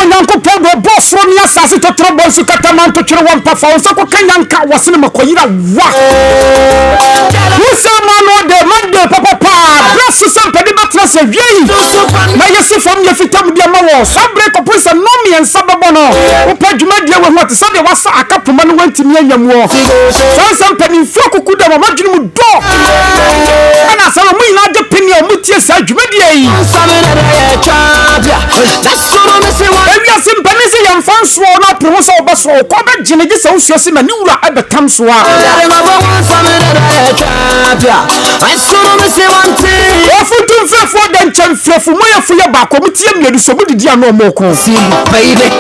nyanko pogo boss ro ni asase totro bonsu katamanto twere wampa fa wonso ko kanyanka wasene makoyira wa usama no de mande papa bless somebody batra se vie na yesi fam ye fitam de ma wo sabre ko pesa no mi en sababo no upa dwuma de we ho te sade wasa akapoma no wantimi anyamuo so somebody fokuku de ma dwunu mu do ana sawo mu ina de pini o mutie sa dwuma de yi Ewia simpani se yamfan so na promo so obaso ko ba ginege se usuase ma ni wura abetam so a ofutu fefo den chamfrefu moyefu ye ba ko mutie miedu so budidi ano moko baby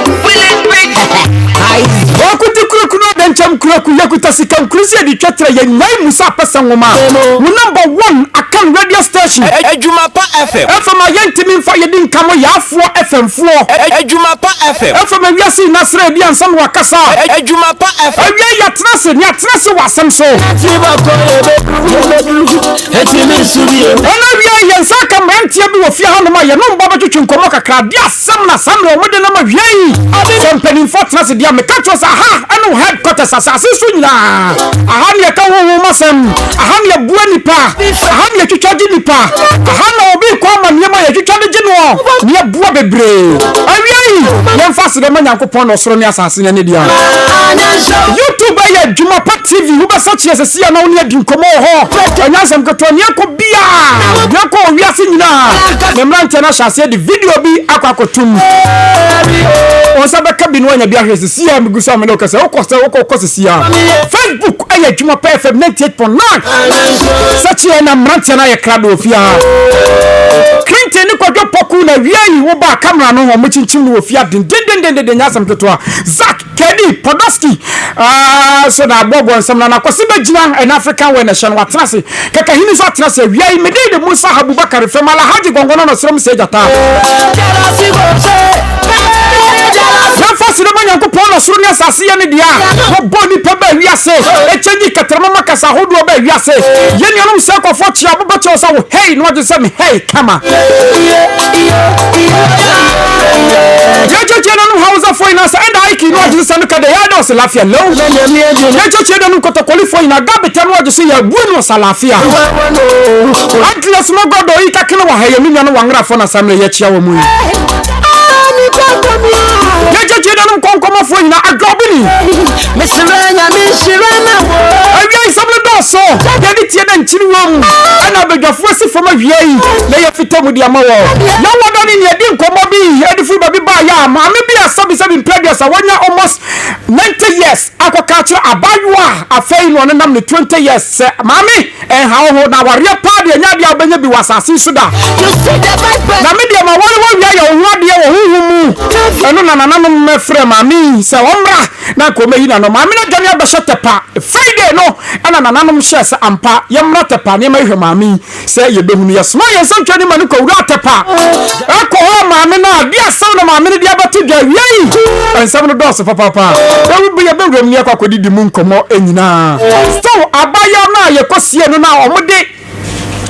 okuti kurukuno den cham kuruku yakuta sikam krusi edi twetire ye nyai musa pesa ngoma number 1 akan radio station Ejuma Pa FM FM ayentimi mfa ye din kamo yafo FM fo Ejuma Pa FM FM wiase nasre bi ansam wakasa Ejuma Pa FM awia ya trase wasam so ona wia yensa kamrantia bi wo fia hanoma ye no mba batwetwe nkomo kakra dia asam na sam no mode na ma wiei company for trase dia me catch us aha eno headquarters asase so nyina aha ne ka wo masam aha ne bua nipa aha ne twetwaje nipa aha na obi kwa ma niema ye twetwaje gino ne bua bebre awiei yemfa se de manyankopon no soro ne asase ne dia YouTube ya Juma Pa TV uba search yesesi ya na oni adi nkomo ho anyasem keto ne ko bia ne ko wiase nyina ne mrante na hyase de video bi akwakotum on sabaka bi no anya bia hwesesi ya migusa me no kase wo sesi ya Facebook aya Juma Pa FM 98.9 search ya na mrante na ye krado ofia Clinton ni kwadwo poku na wiei wo ba camera no ho mchinchim no ofia den nyasem keto Zach Kedi Podolski so na bobo nsam na kwase begina en African we nation watrase kaka hini so atrase wiai medede Musa Abubakar Femala Haji Gongono no srom sejata Fasi de manyanko polo suru ni asase ye ne dia bo ni pe ba wiase e chenji katrama makasa hodo ba wiase ye ni onum se ko fo chia bo bacho so hey no just say me hey kama je no hausa fo ina sa enda aiki no just say no kada ya do se lafia low je no ko to fo ina gabeta no just say ya bu no sa lafia atlas mo godo ika kene wa haye mi no wangra fo na samle ye chia wo mu Jeje na nkonkomo fo ina agobini Mesiranya wo Awia isablo doso ya di tie na nchiri wom ana bedwafo si fo ma wiei na ya fitamu di amawo na wodo ni edi nkomo bi edi fu ba bi ba ya ma me bi asabi previous wonya almost 90 years akoka kire abaywa afei no nam ne 20 years mami ha ho na ware pa de nya dia obenya bi wasase so da na me dia ma wore wia ya ho ade wo huhumu eno na nanu mefre mami se omra na ko meyi na no mami na dwane abeshetepa Friday no ana nanu shese ampa yemra tepa ne mahwe mami se yebehunu yesma yesantwa ni mani ko wura tepa eko ho mami na dia saw na mami dia batu dwa wiei ensam no dos papa e wo be bewrem ni akwakodidi mu nkomo enyina so abaya na yekosie no na omode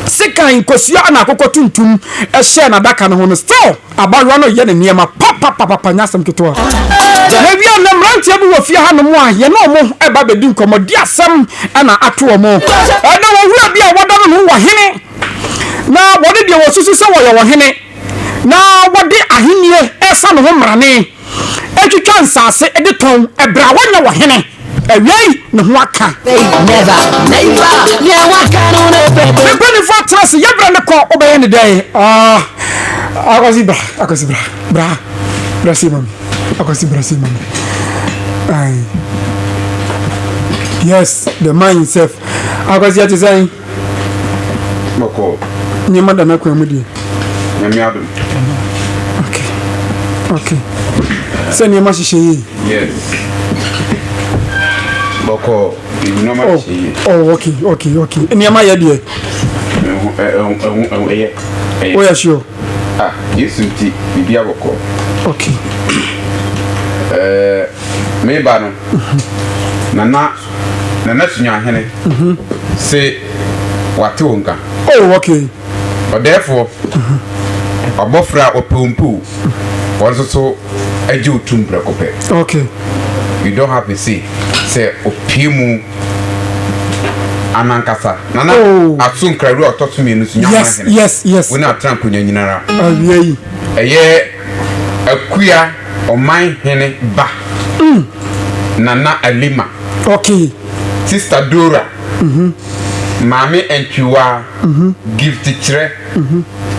sekan kosia na akoko tuntum ehye na daka no no still abawa no ye ne niema papa nyasem keto na bia na mrantie bu wofia ha no mo a ye no mo eba bedi nkomo di asem na ato mo na wo wura bia woda no wo hene na wode de wo susu se wo ye wo hene na wode ahenie esa no ho mrane etwitwa nsase editon ebra wonya wo hene Away no waka never yeah waka no never the penny for trust yebra ne ko obey any day akosi bra simon ai yes the man himself akosi ati say moko ni madam akwamudi nyame adom okay say ni ma hihye yes boko no ma hihye okay ni ma ye de oh yeah sure yesu ti bibia boko okay me ba no nana sunya hene se wate wonka oh okay but therefore obofra opumpu wonso so eje otum prekope. Okay. You don't have to say opiemu anankasa. Nana atun kraru ototumi no sunya ma. Yes. We na tran konya nyinara. Awie. Eye akuya oman hene ba. Nana Alima. Okay. Sister Dora. Mami Entwiwa. Gift Chire.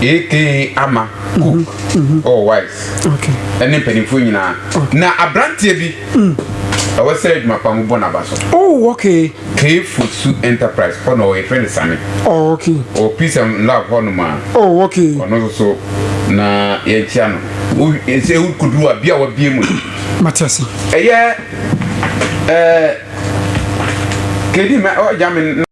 AK Ama. Cook. Oh, wise. Okay. Ene penifo nyina. Na abrantie bi. I was said my pamubona baso. Oh, okay. K Futsu Enterprise. For no friend Sami. Oh, okay. Oh, peace and love for no man. Oh, okay. Ono so na ye chiano. U say who could do a bia wa bia mu. Matiasi. Kedi ma o jamin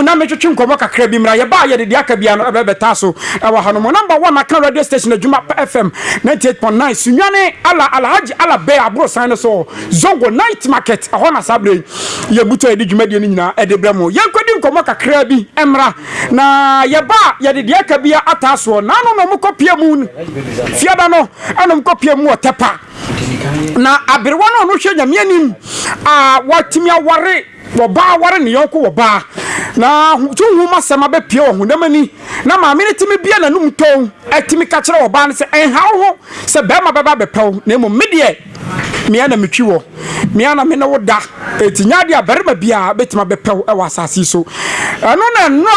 na metwetwe nkomo kakra bi mra ye ba ye de aka bia no ebeta so ewa hanomo number 1 aka radio station Adwuma FM 98.9 sunwane alhaji ala be abro san no so zongo night market ho na sabre ye buto ye de dwumadie no nyina e de bramo ye nkodi nkomo kakra bi emra na ye ba ye de aka bia ataso na no mo kopie mu fiada no anom kopie mu otepa na aberwa no hwe nyame anim watimi aware woba ware ne yonko woba na tunhu masema be pie wo ndamani na ma me timi bia na num ton atimi ka kire woba ne se enhawo ho se be ma beba be pew na emo medie me na metwi wo me na me ne woda etinya dia berema bia betima be pew e wasasi so eno na no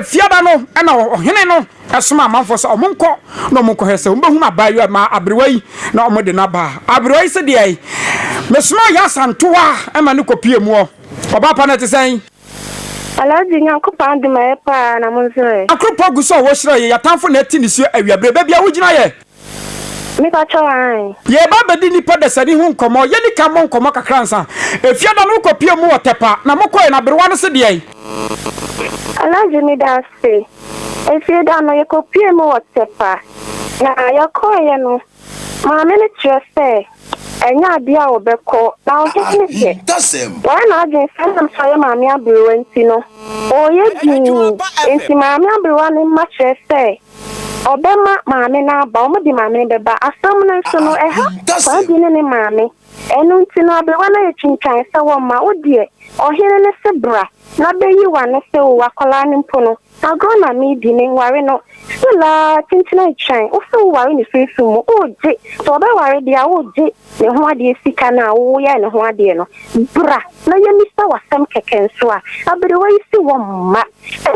fiada no na ohene no esoma amanfo se omonko na omonko hese ombehu na bayo ma abrewai na omode na ba abrewai se de mesoma ya santoa e ma ne kopie mu oba pa na te sen Alaji nyankopa de ma pa na monzo akropa guso wo hira ye yatamfo na ati ni sio awiabre ba bia wo gina ye mi ka cho an ye ba bedi ni pa de sani hu nkomo ye ni ka mo nkomo kakransa efiada no kopie mu wotepa na mokoye na berwa no se de Alaji mi da se efiada no ye kopie mu wotepa na ya koye no ma me ni trese enya bia obekọ na ohene je wa na agin sanam saye maami abiro enti no oye di enti maami abiro ni ma trese obema maami na aba omo di maami beba asam na so no eha kwa di ne maami enu enti no abiro na yetwintwan se wo ma odie ohene ne sebra na beyi wa ne se wo akola ni mpono agona mi di ne ware no la tintina chan o so ware ni fifimu oje to be ware dia oje ne ho ade sika na wo ya ne ho ade no bra na ye misa wasam keken so a abere wa isi wo ma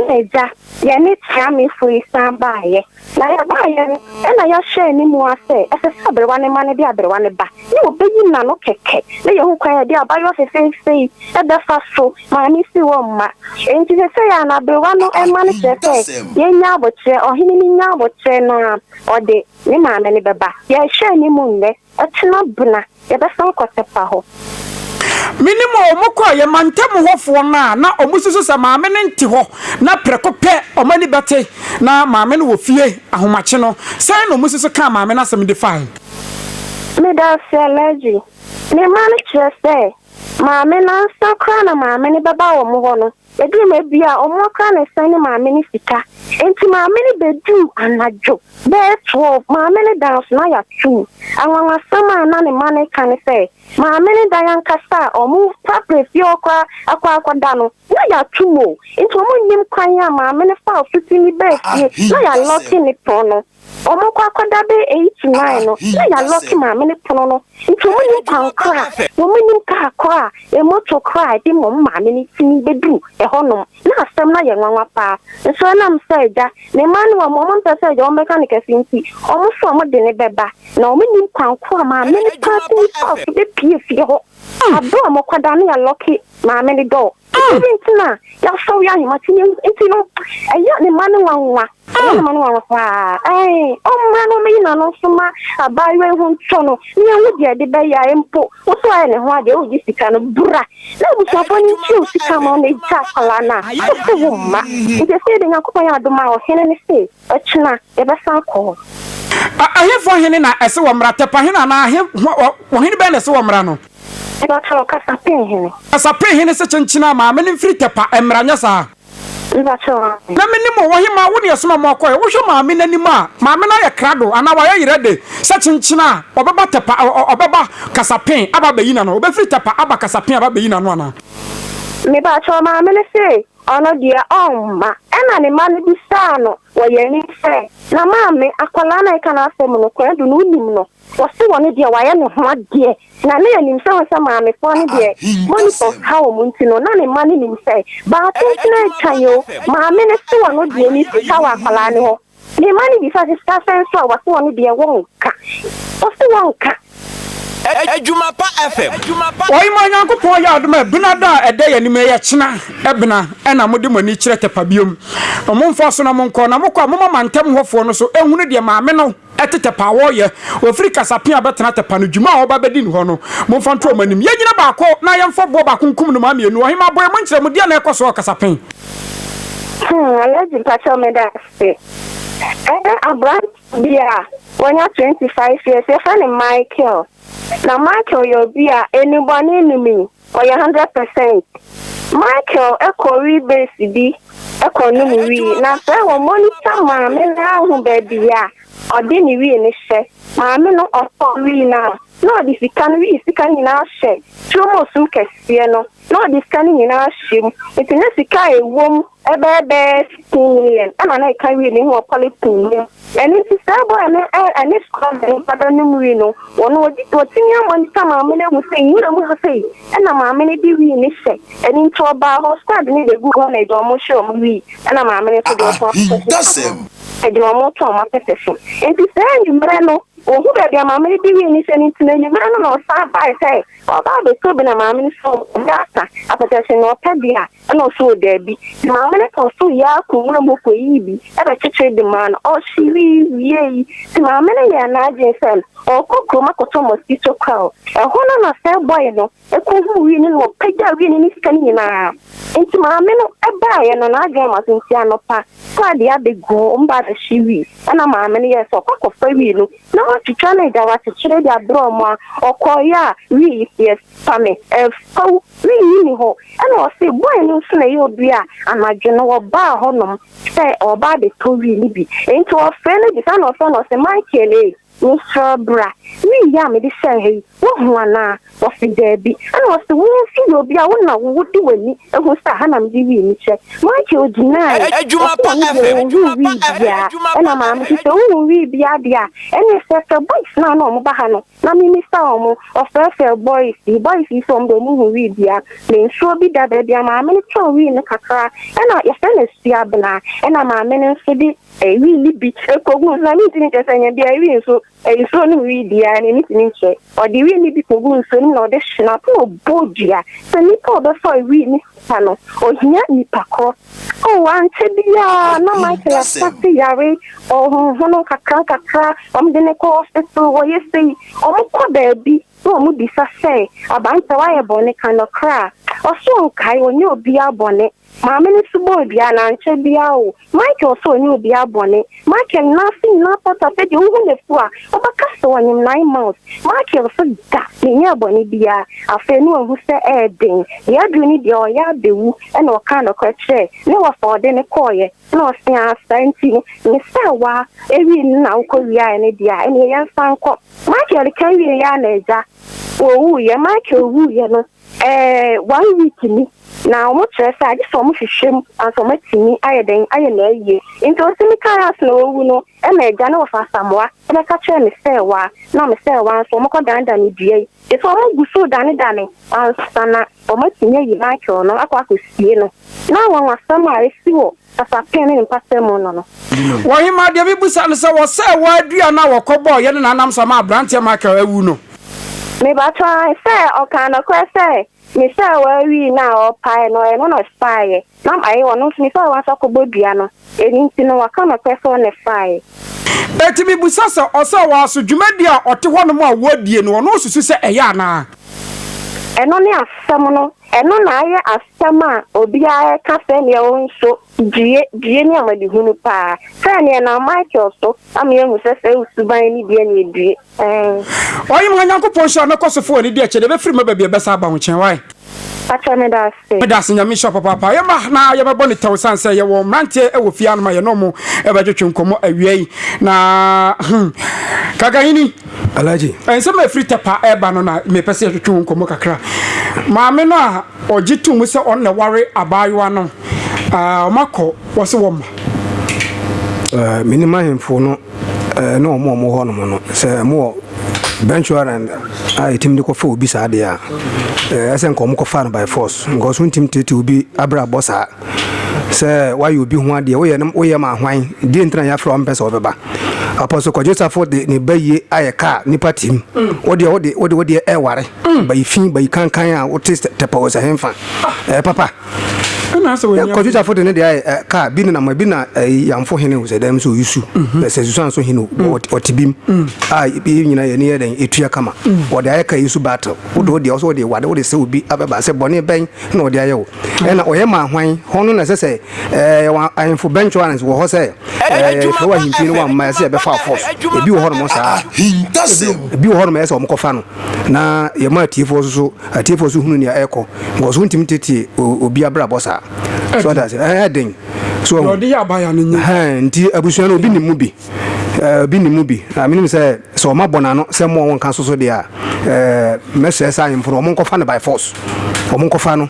eja ya ni tia mi fu isa baaye na ya baaye na ya share ni mu ase ese abere wa ne ma ne bi abere wa ne ba ni obeyi na no keke na ye hu kwa ya dia abayo fe e da fa so ma ni si wo ma enti se ya na abere wa no e ma ne se ye nya boche ohini ni nya boche na ode ni ma na ne beba ya share ni mu nne atina buna ya be san kotepa ho minimo omoko ye mantem hofo na omususu sa maame ne nti ho na prekope omani bete na maame no wo fie ahomache no sai no omususu ka maame na asem define me da allergy ne man chese maame na sakra na maame ne baba wo mo ho no edu me bia omokra na sai ne maame ne sika enti maame ne bedu anajo be 12 maame ne dance na ya 2 anwa sama na ne mane kan say maame ne dayan kasa omu papre fi okwa akwa da no na ya 2 mo enti omu nyim kwan ya maame ne fa ofiti ni be na ya lucky ni pono omu kwa da be 8 9 no na ya lucky maame ne pono no enti omu nyim kwan kra omu nyim ka kra e moto kra di mo maame ne tini bedu e honom na asem na ye nwanwa pa so na msa eja ne manu wa mo mpa se eja o mechanic afinti omu so omu de ne beba na omu nyim kwan kra maame ne party be pie fie ho abo mo kwada na ya lucky maame ne do ntina ya so ya himatini ntino eya ne manu wanwa ne manu wanwa pa o manu me na no suma abayo hu ntono ne wudi de be ya empo wo so ya ne ho ade o ji sika no bura na bu so fani chi sika ma ne ja kala na so wo ma nte se de nyakopa ya do ma o hene ne se ochina e be san ko ahefo hene na ese wo mra tepa hene na ahe wo hene be na ese wo mra no e ba tro kasa pen hene asa pen hene se chenchina ma me ne mfiri tepa emra nya sa na menimo wo hima wo ne asoma mo akoy wo hwe maame nanim a maame na ye krado ana wa ye yirede se chinchina obeba tepa obeba kasapen aba bayina no obefri tepa aba kasapen aba bayina no ana me ba cho maame ne se ono dia omma ena ne ma ne bisa no wo ye ni se na maame akwala na ika na asem no kwadu no nim no wo se woni dia wa ye ne ho ade na ne nim se wo se maame fo ne de money for how munti no na ne ma ne nim se ba to na chayo maame ne se wo no de ni se wa akwala ne ho ne ma ne bisa se ska sense wo se wo no de wonka wo se wonka Ejuma pa FM. Oi ma nyankopon ya adoma binada ede ya nime ya china ebina ena mode mani kire tepa biom momfo so na monko na mokọ mama mantem hofo no so ehunu de maame no etetepa wo ye ofri kasapia betena tepa no djuma oba bedi ni ho no momfo nto manim ye nyina ba ko na yemfo bo ba kunkum no ma mienu ohima boy monkyere mu dia na ekoso kasapin Alaji pacho me da se Abraham bia wanya 25 years e fa ni Michael na Michael yo bia anybody ni me or 100%. Michael ekori base bi ekonu wi na se wo monitor ma me na hu baby ya odi ni wi ni hye ma me no opo wi na no di sikan ni na hye tumo sum kese no di sikan ni na hye etine sika ewom ebe million ana na ka wi ni ho politin and it is and it's called the Padanumino. One was it was in your one time, I was saying, you don't say, and I'm many be we in say, and into a bar or squad need a good one, I don't show me, and I'm many to go for I do a more to my profession. And to say, you know, or who be a mammy be in any to you man or start by say, or about the club in a mammy so data, a possession or pedia, and also there be mammy or so ya, who ebi, ever trade the man, or she yea, to mammy and I say, or cocoa mosquito crow, a whole of fair boy, no, a cool winning or pay that winning is coming now. Into mammy, a buy and an agama in Siano Park, so the other go on by the shiwi, and a mammy, yes, or cock of no. To China, there was a trade at Broma or Koya, we, yes, family, so we ho, and I say, boy, no snay, you'll be and my general bar honum, say, or by the Tory Libby, into a friend, the son of the Michael. Mr. Bra, we yam the say, one was the Debbie, and was the one feel be a one would do any, and was the Hanam Divi, Michael deny, and a mamma, so we be adia, and if there's a boys now, no, Bahano, Nami Mr. Omo, or fair boys, the boys is on the moon, we be a, may sure be that their mamma, we in the Kakra, and our friend is Diabana, and a mamma, and a really big cocoon, I mean, and be so. A son read the anything or the really people who son or the snap or bodia, so Nipo before we miss Pano or Yani Paco. Oh, Aunt Tibia, no, Michael, Yari, or Hono Kakra, the Neko hospital, or you say, or baby, no, would say, about the wire bonnet kind of cry, or so Kai or no be a bonnet. Mamma is boy, Diana, and Chebiao. Michael so new be a bonnet. Michael nothing, not what I said, you won't have of a castle in 9 months. Michael so that near Bonnie Bia, a fair no who say adding. The other need your yard do, and no kind of crochet. No for then a coy, no snare, scenting, Mr. Wa, every now Korea and India, and a young fan cop. Michael carry a yarn, oh, yeah, Michael, woo, you know, 1 week in me. Now, much less I just saw much shame and so much me, I know ye. Into a semi-car, no, and a gun of a samoa, and a catcher and a fair one, no, Mr. One, so much than DA. It's all good so Danny, and Sana, or much near you like or no, I could see no. Now, one was summer, I see what. As a penny in Passamono. Why, my dear Busan, so was say, why do you know a cowboy and I'm some branch Michael Uno? Maybe I try, say, or kind of question. Miss where we now pie no and one of spy. Now I want to miss our Socobobiano. Anything no come a person on a fire. But to be Busasa or so was Jumedia or to one more word, you know, no, so say a yana. eno ne asɛm no eno na ayɛ asɛm a obiara ka sɛ ne wo nso die ne amadi hunu pa sɛ ne na Michael so am ye hu sɛ usuban ni die ne die oyi mo Nyankopɔn hye na kosofo ni die kyɛ de be firi ma ba bia be sa ba ho kyɛn wai acha me da se nyame hye papa ye ma na ye be bɔ ne tawsan sɛ ye wo mrante e wo fia no ma ye no mo e ba twetwe nkomo awiei na kagayini Alaji ense ma free tepa e ba no na me pese ye twetwe nkomo kakra maame no a ogitu mu sɛ on na ware abayewa no omako wo se wo ma minima hemfo no no mo ho no no sɛ mo bench warrant I team de ko fa obi sa de a esen ko mo ko fa no by force ngo so team tete obi abra bossa sɛ why obi ho ade wo ye ma hwan di ntra ya from pesa obeba apostle ko Joseph de ne baye ayeka nipa team wo de e ware bayi fin bayi kankan a wo tepa wo sa hemfa papa na so we ko Joseph de ne de ka bi na ma bi na yamfo hene wo se dem so yisu se susan so hene otibim bi nyina ye ne ye den etua kama wo de ayeka yisu battle wo de so de wade wo de se obi abeba se bone ben na wo de ayewo na oye ma hwan hono na se ayemfo bench warrants wo ho se fo wa hinti no wa ma se be fa force ebi wo ho no sa ebi wo ho no ma se o mkofa no na ye ma atiefo so hunu ne eko ngo so ntim tete obi abra bossa so that den so no de abaya no nya nti abusua no obi ni mu bi amini say so ma bona no say mo won kan so de a message say am for o monkofa no by force o monkofa no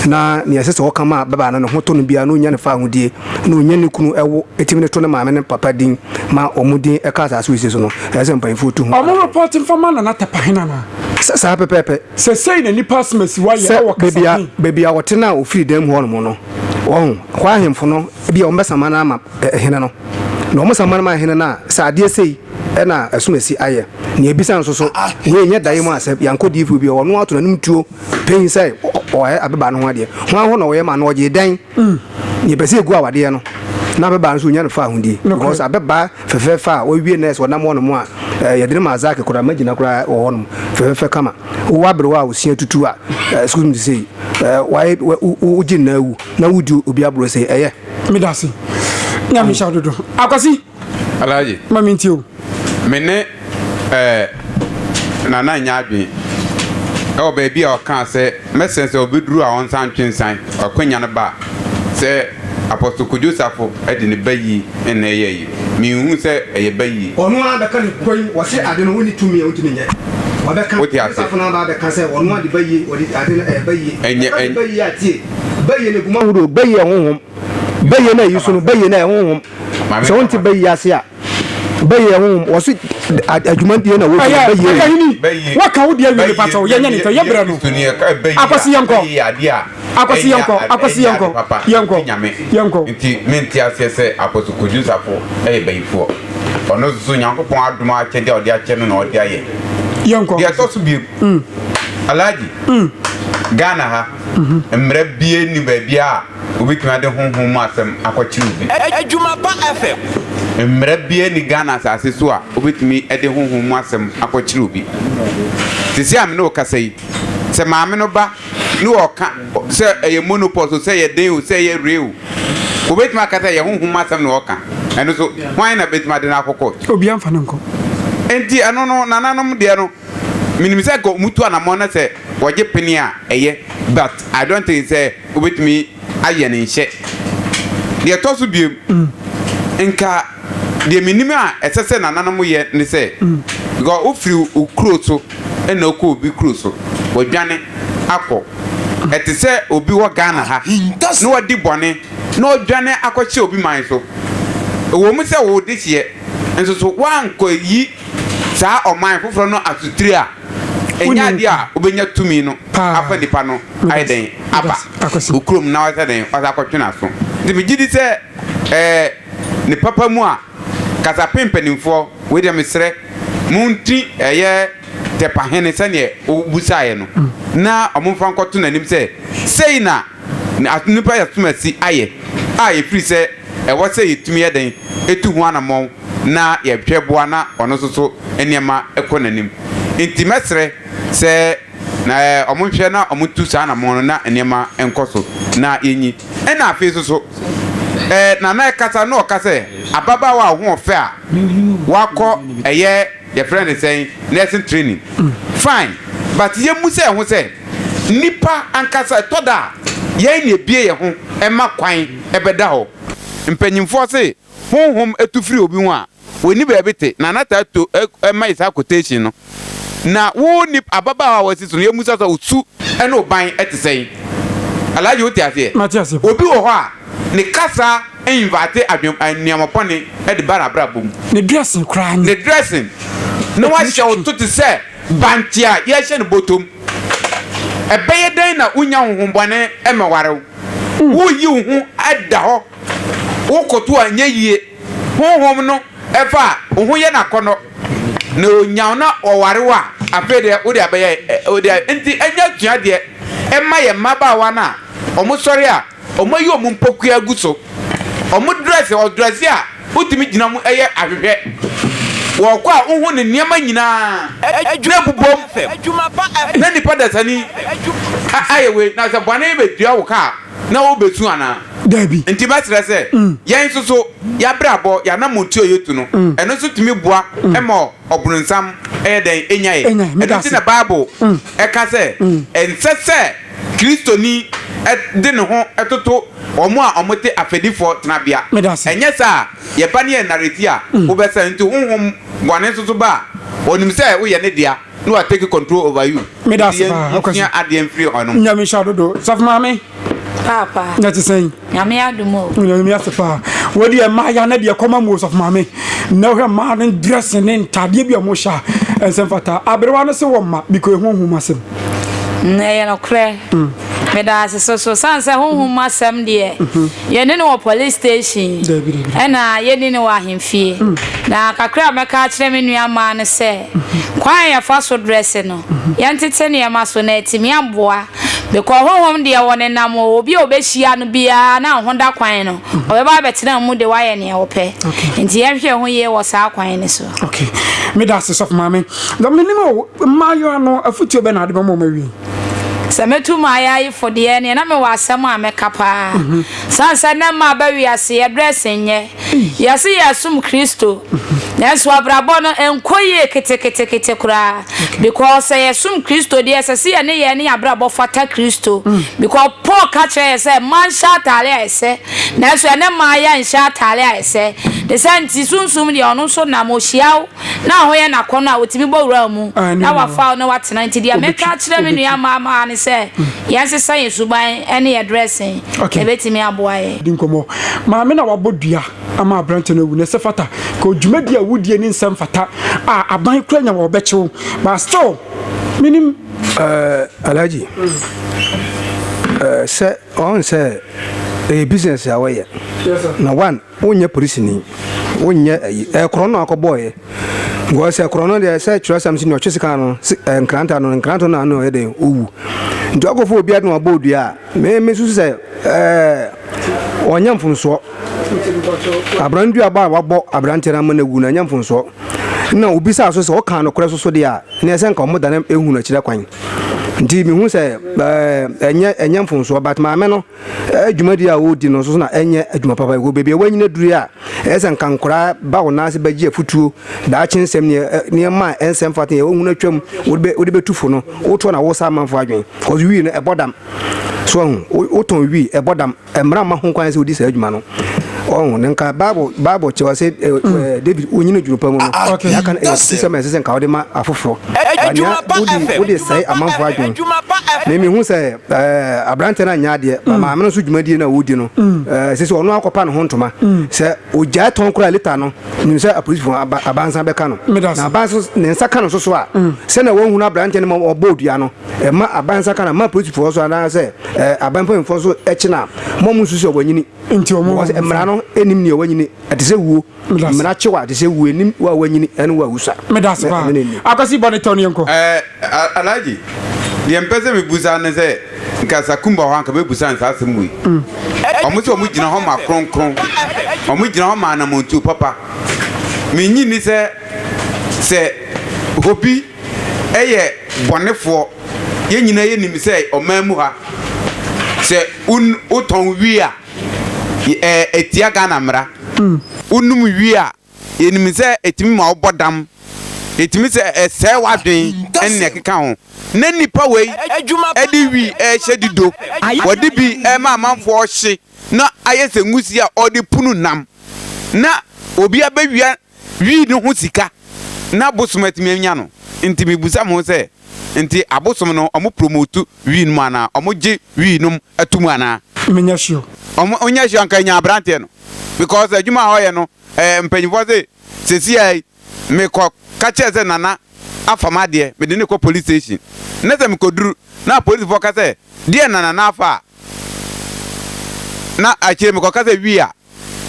na ne yese so kama baba no ho to no bia no nya ne fa hodie no nya ne kunu ewo etimi ne to ne maame ne papa din ma omudin e ka sa so ise so no yese mpan fotu ho omo report informa na tapa hina na sa pepepe se sei na nipa smasi wa ye wo kasa bebia wotena ofiri dem ho no no won kwa hemfo no bia ombesama na ama hina no na ombesama na hina na sa ade sei na asumasi aye ne ebisa nso so we nya dai mu asep yankodi ifu bi ono ato nanim tuo pen sai o abeba no ho ade ho na we ma na oje dan ne bese egu awade no na abeba nso nya no fa ahudi because abeba fefefa o wie nurse wona mo no mo a yedene mazake kura magina kura o hono fefefa kama wo abre wa osia tutu a excuse me to say why uji na wu na wudi obi abro say eye midasi nyame shadodo akwasi Alaji maminti o mene na nya adwen e baby a kan se mesense obeduru a on san twensan akwanya ne ba se apostle Joseph edi ne bayi na ye mi hu se eye bayi onu abeka ne koi wo se ade no woni tumi a wotumi nye wabeka afuna ba abeka se onu ade bayi wodi ade na bayi enye bayi atie bayi ne guma wuro bayi honhom bayi na yisu no bayi na honhom so wonti bayi ase a bayi honhom wo se adwuma die na wo bayi waka wo die wi pato ye nya ni to ye bre no akwasi yanko nti menti asese apostle Joseph bayi fo ono so Nyankopon aduma ache de ode ache no na ode aye yanko dia so bi Alaji Ghana ha mra bie ni ba bia obituma de honhom asem akwachiru bi Ejuma pa FM mra bie ni Ghana asase so a obitumi de honhom asem akwachiru bi tisi am no kasai se maame no ba ni oka se eye monopause se ye den o se ye real obituma kata ye honhom asem no oka eno so hwan na betuma de na akoko obi amfa nanko enti ano no nananom de no minimisa ko mutu anamo na se woje peni a eye but I don't think say obitumi aye ne nhye de toso biem nka de minima esese nananom ye ne se because ofiri okuro so na okọ obi kuro so wodwane akọ etese obi wo Ghana ha no wadi bone no odwane akọche obi man so wo mu se wo de hie enso so wanko yi saa oman foforo no atutiri a enya dia obenya tumi no afa nipa no aiden aba okrom na wasa den wasa kwatwena so de megidi se ne papa mu a kasa pempanimfo we de mesre munti eye tepa hene sane obusaye no na omomfa nkoto nanim se sei na atunupa ya tumasi aye free se wo se yetumi eden etu ho anamon na ye hweboa na ono so eniema ekonanim inti mesre se na ɔmo hwɛ na ɔmo tu saa na mo na nneɛma nkɔ so na yenyi ɛna afei so na ɛkasa na ɔkasa ababaawa a ho ɔfɛ a wakɔ ɛyɛ yɛ friend saying nursing training fine but yɛmu sɛ ho sɛ nipa ankasa toda yɛn ne bie yɛ ho ɛma kwan ɛbɛda hɔ mpanyimfoɔ se honhom etufiri obi ho a oni baabi te na nata to ɛma isa quotation no na wo ni ababaawa wasi so yɛmu sɛ osu ɛna oban ɛte sɛn alaji wo te ase obi wɔ hɔ a ne kasa invite adwom nneɛmapɔne ɛde bara bom ne dressing kran ne dressing no wa hyɛ wo to te sɛ bantia yɛhyɛ ne bottom ɛbɛyɛ dan na unya honhombɔne ɛmɛwarew wo yi wo ho ada hɔ wo koto anya yie honhom no ɛfa wo ho yɛ nakɔnɔ na onyaw na ɔwarew a afede wo de abɛyɛ wo de enti anya tua de ɛma yɛ mabaawa na ɔmo sɔre a ɔmo yi ɔmo mpokua gu so ɔmo dress a wotumi gyina mu ɛyɛ ahwehwɛ wɔkɔ a wo ho ne nneɛma nyinaa na bubom na nipa dasani ayewe na sɛ bɔne bɛdua wo ka na wo besu ana dabi nti bɛsrɛ sɛ yɛn nso so yɛabrabɔ yɛanamontuo yɛtu no ɛno nso tumi boa ɛma ɔbronsam ɛyɛ dɛn ɛnya yɛ ɛno nti na bible ɛka sɛ ɛnsɛ sɛ kristoni de ne ho ɛtoto ɔmo a ɔmo te afɛdifoɔ tenabea ɛnyɛ saa yɛba ne yɛ nareti a wobɛsɛ nti honhom bɔne nso so ba a ɔnim sɛ woyɛ ne dea na wa take control over you medase ba akwasi adeɛ mfiri ɔno nyame hyɛ dodo sɔfo maame papa na te sɛn nyame adumo nyame asepa wodi e ma ya na de kɔma mu sɔfo maame na hwɛ ma ne dress ne ntadeɛ bi a mo hyɛ ɛnsɛm fata aberewa no se wɔ ma biko honhom asɛm na yɛ no korɛ medase so sanse honhom asɛm deɛ yɛne ne wɔ police station ɛna yɛne ne wɔ ahemfie na kakra mɛka kyerɛ me nua ma ne sɛ kwan yɛ fa so dress no yɛntete ne yɛma so na etimi aboa because honhom deɛ wɔ ne nam obi obɛhyia no bia na honda kwan no ɔbɛba bɛtena mu de wayɛ ne wɔpɛ nti yɛhwɛ ho yɛ wɔ saa kwan ne so okay medase so maame da menimo mayo no afutuo bɛ na ade bɛmo mawi Sametu maya for the end, and I'm a wasama make up. Sansa Nama Baby, I see a dressing ye. Yes, I assume Christo. That's why Brabona and Koye Ketekura. Because I assume Christo, yes, I see any Abrabo Fata Christo. Because poor catcher said, Man shot I say. That's why Maya and shot I say. The Santi soon the Onoso Namoshiao. Now, when I come out with Tibo Ramu, now I found no what's 90 years. Make catch them in your mamma. Say yes, say so by any addressing. Okay, let me aboy. Dinkomo. Maame na wabodua ama abrante no wu ne se fata. Ko dwumadia wudie ni nsem fata. Aban kura nya wo bechew. But still minim Alhaji. Say on say a business away. Yes sir. Na one onye police ni. Onye krono akoboy. Go say krono dey say try something no chesika no nkranto no no e dey owu. Nti akofo obi adu abodua me susu say onyamfunso abrandu aba wabo abrantera ma na wu na nyamfunso na obi sa so say o kan no kore so de a na ese nka mo dana ehu na kire kwan nti mi hu say enyamfunso but ma me no adwumadi a wodi no so na enye adwuma papa go bebia wanyina duru a ese nka nkora ba wona se bagie futuo da kyensem ne ma ensem faten wo hu na twam wo de betufo no wo to na wo sa manfo adwen cause wi no ebodam so wo ton wi ebodam emra ma ho kwan se wodi sa adwuma no oh nka bible chewa say David onyina dwurupa mu no ya kan se message nka wode ma afoforo wode say amanfo adwen na mi hu say abrante na nya de ma me no so dwumadi na wodi no se ono akopa no hontoma se ogya ton kura lita no ni se police fo abansa beka no na abanso ne nsaka no so a se na won hu na abrante ne mo obodua no ma abansa kana ma police fo so na se abanpo fo so echi na mo mu susu obanyini nti omo emra no enim ne wanyini atese wuo mra chewa atese wuo enim wa wanyini enu wa wusa medase ba akwasi bonito ne enko Alhaji the empeze me busa ne se nka sakumba ho anka be busa nsa asemu omo se omo gina ho ma kronkron omo gina ho ma na montu papa me nyini se hobi eye bonefo ye nyina ye nim say omamu ha se uton wi a etia Ghana mra unum wi a ye nim say etimi ma obodam etimi say se wadwen enne keka ho na nipa we edi wi shedido wodi bi ma amanfo ohye na ayese ngusi a odi punu nam na obi abawia wi no ho sika na bosomatimi anya no ntimi busa mo se nti abosom no omo promote wi no ana omo je wi no atumu ana menya sure omo onya sure anka nya brante no because adwuma hoye no mpanyifo se sesi ai me ko kache se nana afama de me de ne ko police station na se me ko duru na police fo ka se de nana na afa na akire me ko ka se wi a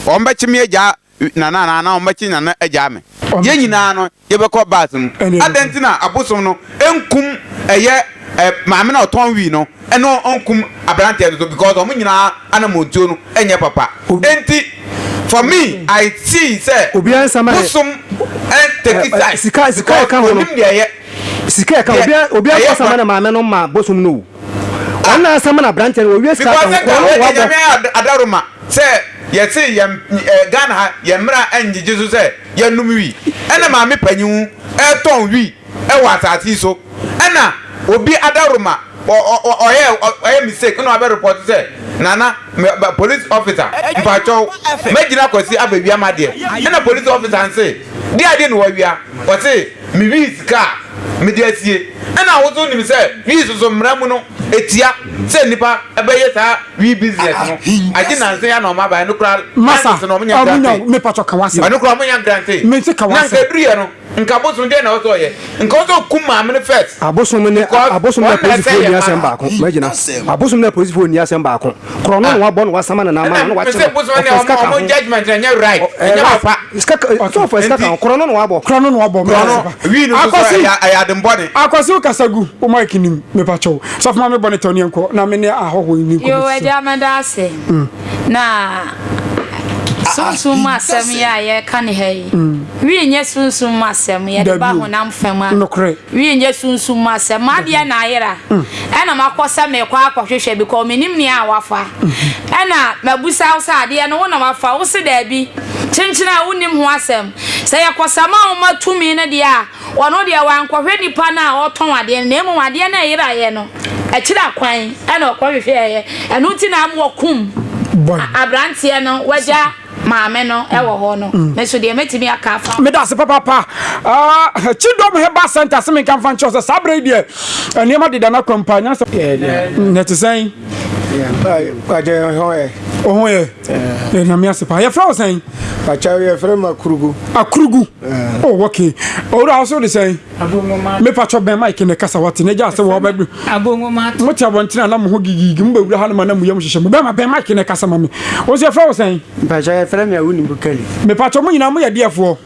omba chime eja nana omba chi nana eja me ye nyina no ye be ko basum adentina abosom no enkum eye maame na oton wi no eno onkum abrante no because omo nyina ana montuo no enye papa enti for me I see say obian sama bosom take sika ka ho sika ka obian ko sama na maame no ma bosom no ona sama na abrante no wi sika ka ko wa adaruma say ye say Ghana ye mra enje Jesus say ye num wi ena maame panyu ton wi e wa atati so ena obi adaruma oye mistake no abe report say nana police officer mpacho mejina kwasi abewi amade ena police officer say dia no wawia o say mi wi sika mi dia sie ena wozo ni say wi so mramu no etia say nipa ebeye sa wi business no agina say ya no ma ba no kra masa no me pacho kawase ba no kra mo nya grante me se kawase na kedrie no nka bosom de na o so ye nka o so kuma me first abosom na police phone ni asem ba ko imagine abosom na police phone ni asem ba ko kro no wa bon wa sama na ma no wa che o judgment nya right nya papa so for ska kan kro no wa bo wi no so ya dem body akwasi kasagu o mic nim me pacho so fa me bonnet oni enko na me ne ahoho ni ko yo eja manda ase na sunsum asem ya ye kan he wi nye sunsum asem ye de ba honam fama wi nye sunsum asem ade na ayera ena makosa me kwa akwahwehwe bi ko menim ni awafa ena mabusa usa ade no wona mafa wo se da bi chenchina wonim ho asem se yakosa ma wo matumi ne de a wono de wa nkwahwe nipa na oton ade na emu ade na ayera ye no akira kwan ena okwahwehwe ye enu ti na am wokum abrantie no waja maame no ewo ho no me so de metimi aka fa me da se papa chidom heba center se me kan fa ncho se sabre de eniema de na company se net sen kwaje ho ye na me asepa ye fra sen pacha ye fra makurugu oh okay ora also de sen me pacho ben mike ne kasa wate ne ja se wo ba du abongo mat mo tia bontina na mo ho gigigi mo bewura ha na na mo yam hyehyem be ma ben mike ne kasa mame o se fra sen pacha ye fra me awuni bukali me pacho mo nyina mo ye defo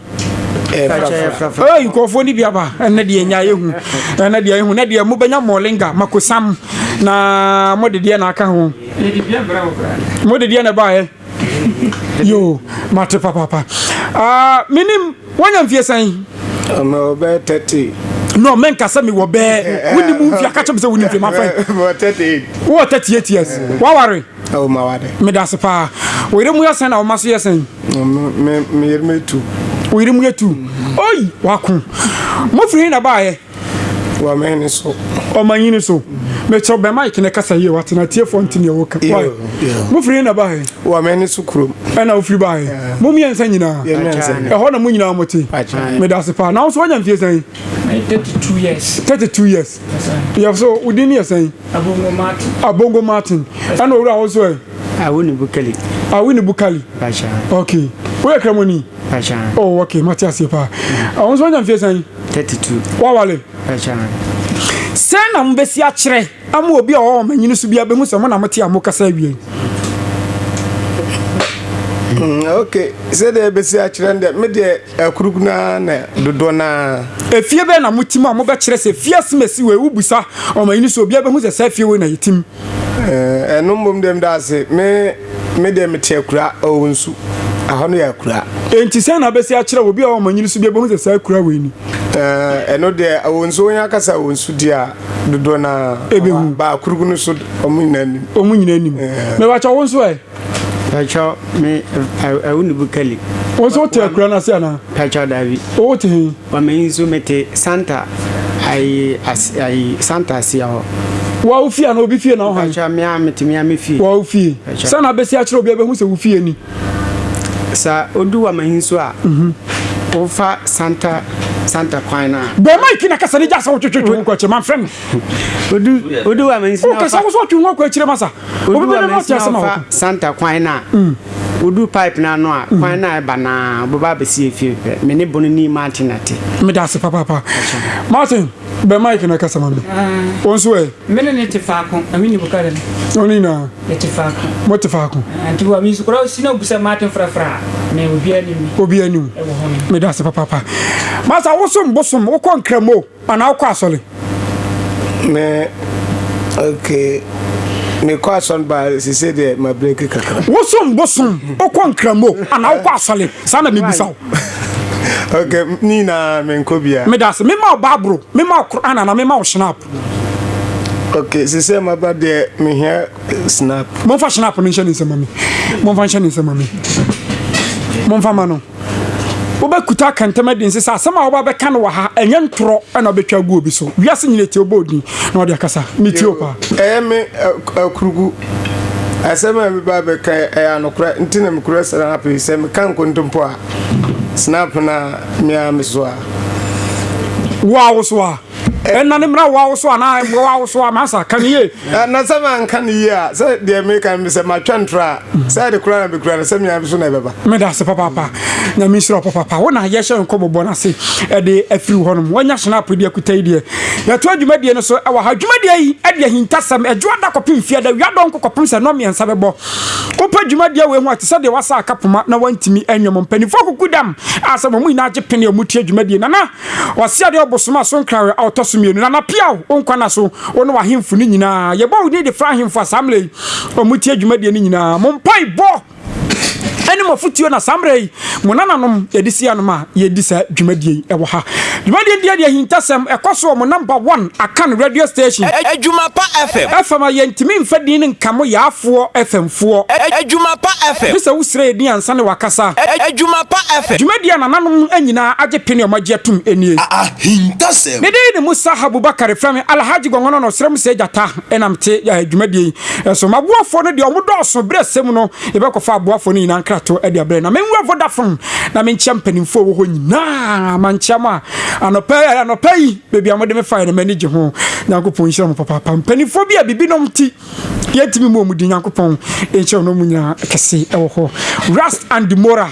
nkofo ni biaba na de nya yehu na de yehu na de mo benya molinga makosam na mo de de na aka ho mo de de na ba yo mate papa minim wanya mfie san no be 30 no men kasa mi wo be woni mu mfie aka chemse woni mfie ma fa 38 wo 38 years wa ware o ma wade me da sepa wo ire mu yasan na o maso yasan me ire me tu wo ire mu yetu oi waku mo firi na ba wa men so o manyini so me cho be mike ne kasa ye watena tie fontin ye woka mo firi na ba wa men so krom ana o firi ba mo mi ensa nyina e ho na mo nyina mo ti me da sepa na so wanya mfie san 32 years yeah so udini yasan abongo martin ana ora ho so awuni bukali pasha okay we kramoni pasha oh okay matias yepa awon so wanya mfie san 32 wa wale pasha sena mbesi a kire ama obi a o manyini so bia be hu se mo na mate amokasa wie okay say the besi a kire nde me de akuruguna na dodo na efie be na mutima mo be kire se fie smesi we ubusa o manyini so bia be hu se sa fie we na yitim eno mbom dem da se me de mete akura o nsu ahono ya akura enti sena besi a kire obi a o manyini so bia be hu se sa akura we ni eno de o nsu onya kasa o nsu dia dodo na Ebehu. ba kurugu no so omunyina nim me wa cha won so e Pacho me awuni bukali. won so te akura na se ana Pacho Davi. o te hin Wa me nso mete Santa ai Santa asia ho. wa u fie na obi fie na ho han Pacho me amete me amefi. wa u fie sana be si a kire obi abehu se u fie ni Sa odu wa me nso a. Ofa Santa kwan na. be mike na kasa ni ja sa wo twetwe ko che man friend Odu wa me nso o kasa wo so twe ko akire masa obi be na tia sama wo Santa kwan na. Odu pipe na no a kwan na e ba na boba be si efie pe. Me ne bonu ni Martinate. me da se papa Martin be mike na kasa man won so e mene ne tifako amini bukare oni na ne tifako mo tifako anti wa mi sukura sino busa Martin frafra me obi anim me da se papa masa wosom bosom wo kon kramo ana wo asole me okay me question ba se say de my break kakra wosom bosom wo kon kramo ana wo asole sana me bisa okay ni na me nkobia me da se me ma babro me ma Quran na me ma snap okay se say my bad de me here snap mon fa snap no nche ni se mami mon fa nche ni se mami mon fa mano wo ba kuta kantama din se sa sama wo ba be kan wa ha enye ntoro na betwa gu obi so wiase nyine tie obodi na odi akasa mi tie opa me kurugu asema me ba be kan anokura ntina me kura sara api se me kan kontompo a snap na me amsoa wow so a enna ne mra wow so na wow so a masa kan ye na sama kan ye a se de me kan me se ma twantra se de kura na be kura na se me amso na beba me da se papa na mi suro papa wona ye hye nko bobo na se e de afiri honom wonya snap de akutai de ya to adwumadie no so e wa ha adwumadie yi e de hintasam adwo da kopim fie da wi don kopim se no miensa bebo opa adwumadie we ho ate se de wasa akapoma na wantimi anwom panifo kokudam asem mu ina age pene omutie adwumadie na wase de obosoma so nkrawe autosomienu na pia onkwa na so ono wa hemfu ni nyina ye bo ni de fra hemfu asamle omutie adwumadie ni nyina mompai bo eni mafutio na samrei monananom edisia no ma yedisa dwumadie e wo ha dwumadie dia hintasem ekoso mo number 1 akan radio station Ejuma pa FM FM yentimi mfadin nkamo yaafo FM fo Ejuma pa FM bisa wusre edi ansa ne wakasa Ejuma pa FM dwumadie nananom anyina age pene omagye tum enie hintasem ne de Musa Abubakar fami Alhaji Gongono no srem se jata enamte dwumadie so mabuafo no de omodoso bresem no ebekofa abuafo no nyina to edi abre na menwa Vodafone na menchia mpanimfo wo ho nyina manchama anopai bebi amode me fire manage ho Nyankopon nhyira mo papa mpanimfo bia bibinom ti yetimi mo mudi Nyankopon enhyira no munya kese ewo ho Rust and Demora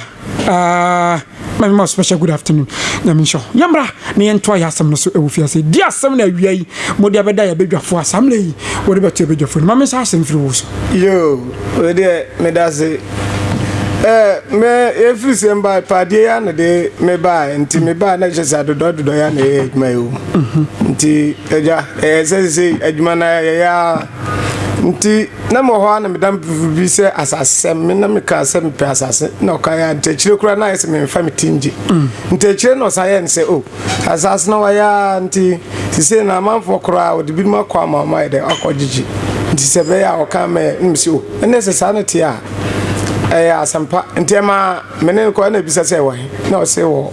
my most special good afternoon na minsho yamra ne ento ayasam no so ewufiase di asam na awiai modi abeda ya bedwafo asam le wode beto bedwafo ma mensa asem firi wo so yo we de me dase me every semba padie ya na de me ba nti me ba na jesa dodo ya na ejuma yo nti eja se ejuma na ya nti na mo ho na me dam bi se asasem me na me ka asem pe asase na o ka ya ntechire kura na ese me fa me tinji ntechire no sa ya nse o asase na wa ya nti sise na manfo kura o de bi ma kwa mama de akojiji nti se be ya o ka me nsi o ene se sa na ti a asampa ntema menen ko na bisa se wan na o se wo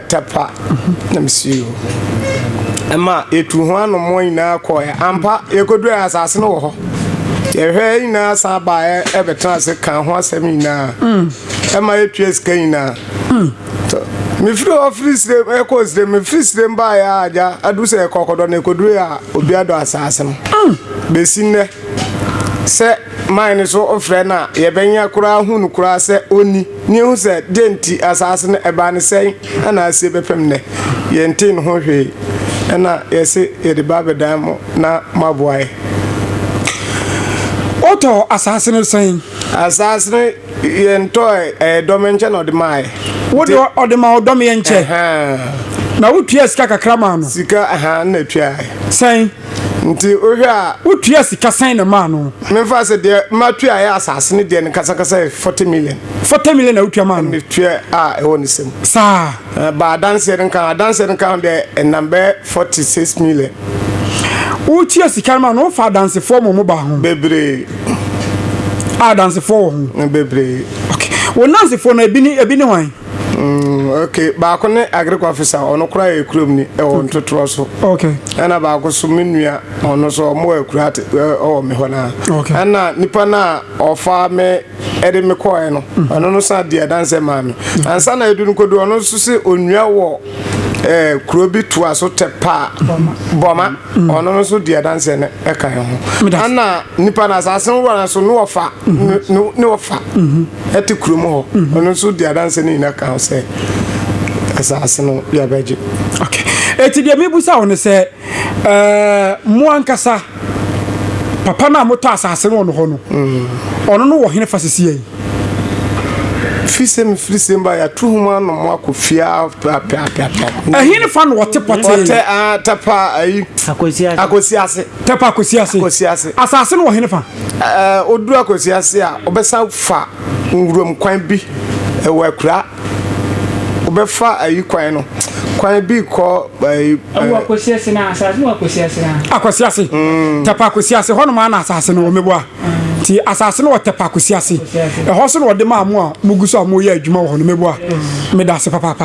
tapa na misiu ama etu ho ano mo ina ko ampa yekodu asase no wo ho ye hwe ina sa ba ebetan se kan ho asem ina ama etu eska ina me free office dem e ko dem me free dem ba ya aja adu se kokodo na ekodu ya obi ado asase no besinne se mine so ofre na ye benya kura hunu kura se oni ni hu se denti asase ne eba ne sei ana ase bepem ne ye ntin ho hwe na ye se ye de babe damo na maboai oto asase ne sei asase ne ye ntoy domenche no de mai wode ode ma odom ye nche na wotua sika kakra ma no sika na tua sei nti ohwe a wotua sika san na ma no me fa se de matua ya asase ne de ne kasa 40 million na wotua ma no me tua a e woni sem sa ba dance den kan de number 46 million wotua sika ma no fa dance for mo ba ho bebre dance for ho bebre okay wo dance for na ebi ni wan okay ba ko ne agriculture officer ono kura e kurom ni e won totoro so okay ana ba ko so menua ono so mo akurate o me hona okay ana nipa na ofa me ede me ko e no ono no sa dia dance ma me ansa na edu nkodu ono so se onua wo kurobi to aso tepa boma ono no so dia dance ne e kan ho ana nipa na asasen wo na so no ofa no ofa eti kurom ho ono so dia dance ne ina kan se asaseno ya beje okay eti dia mebusa won se mo ankasa papa na moto asaseno no ho no ono no wo hene fasisi yi fisem ba ya tuhuma no mo akofia hene fa no wote pote tapa ayi akosi ase tapa akosi ase asaseno wo hene fa oduru akosi ase a obesa fa ngurom kwan bi e wa kura obefa ayi kwan no kwan bi ko ayi akosi ase na asase akosi ase tapa akosi ase hono ma na asase no meboa ti asase no tapa akosi ase e ho so no de ma amu a muguso amu ye adwuma wo no meboa me da se papa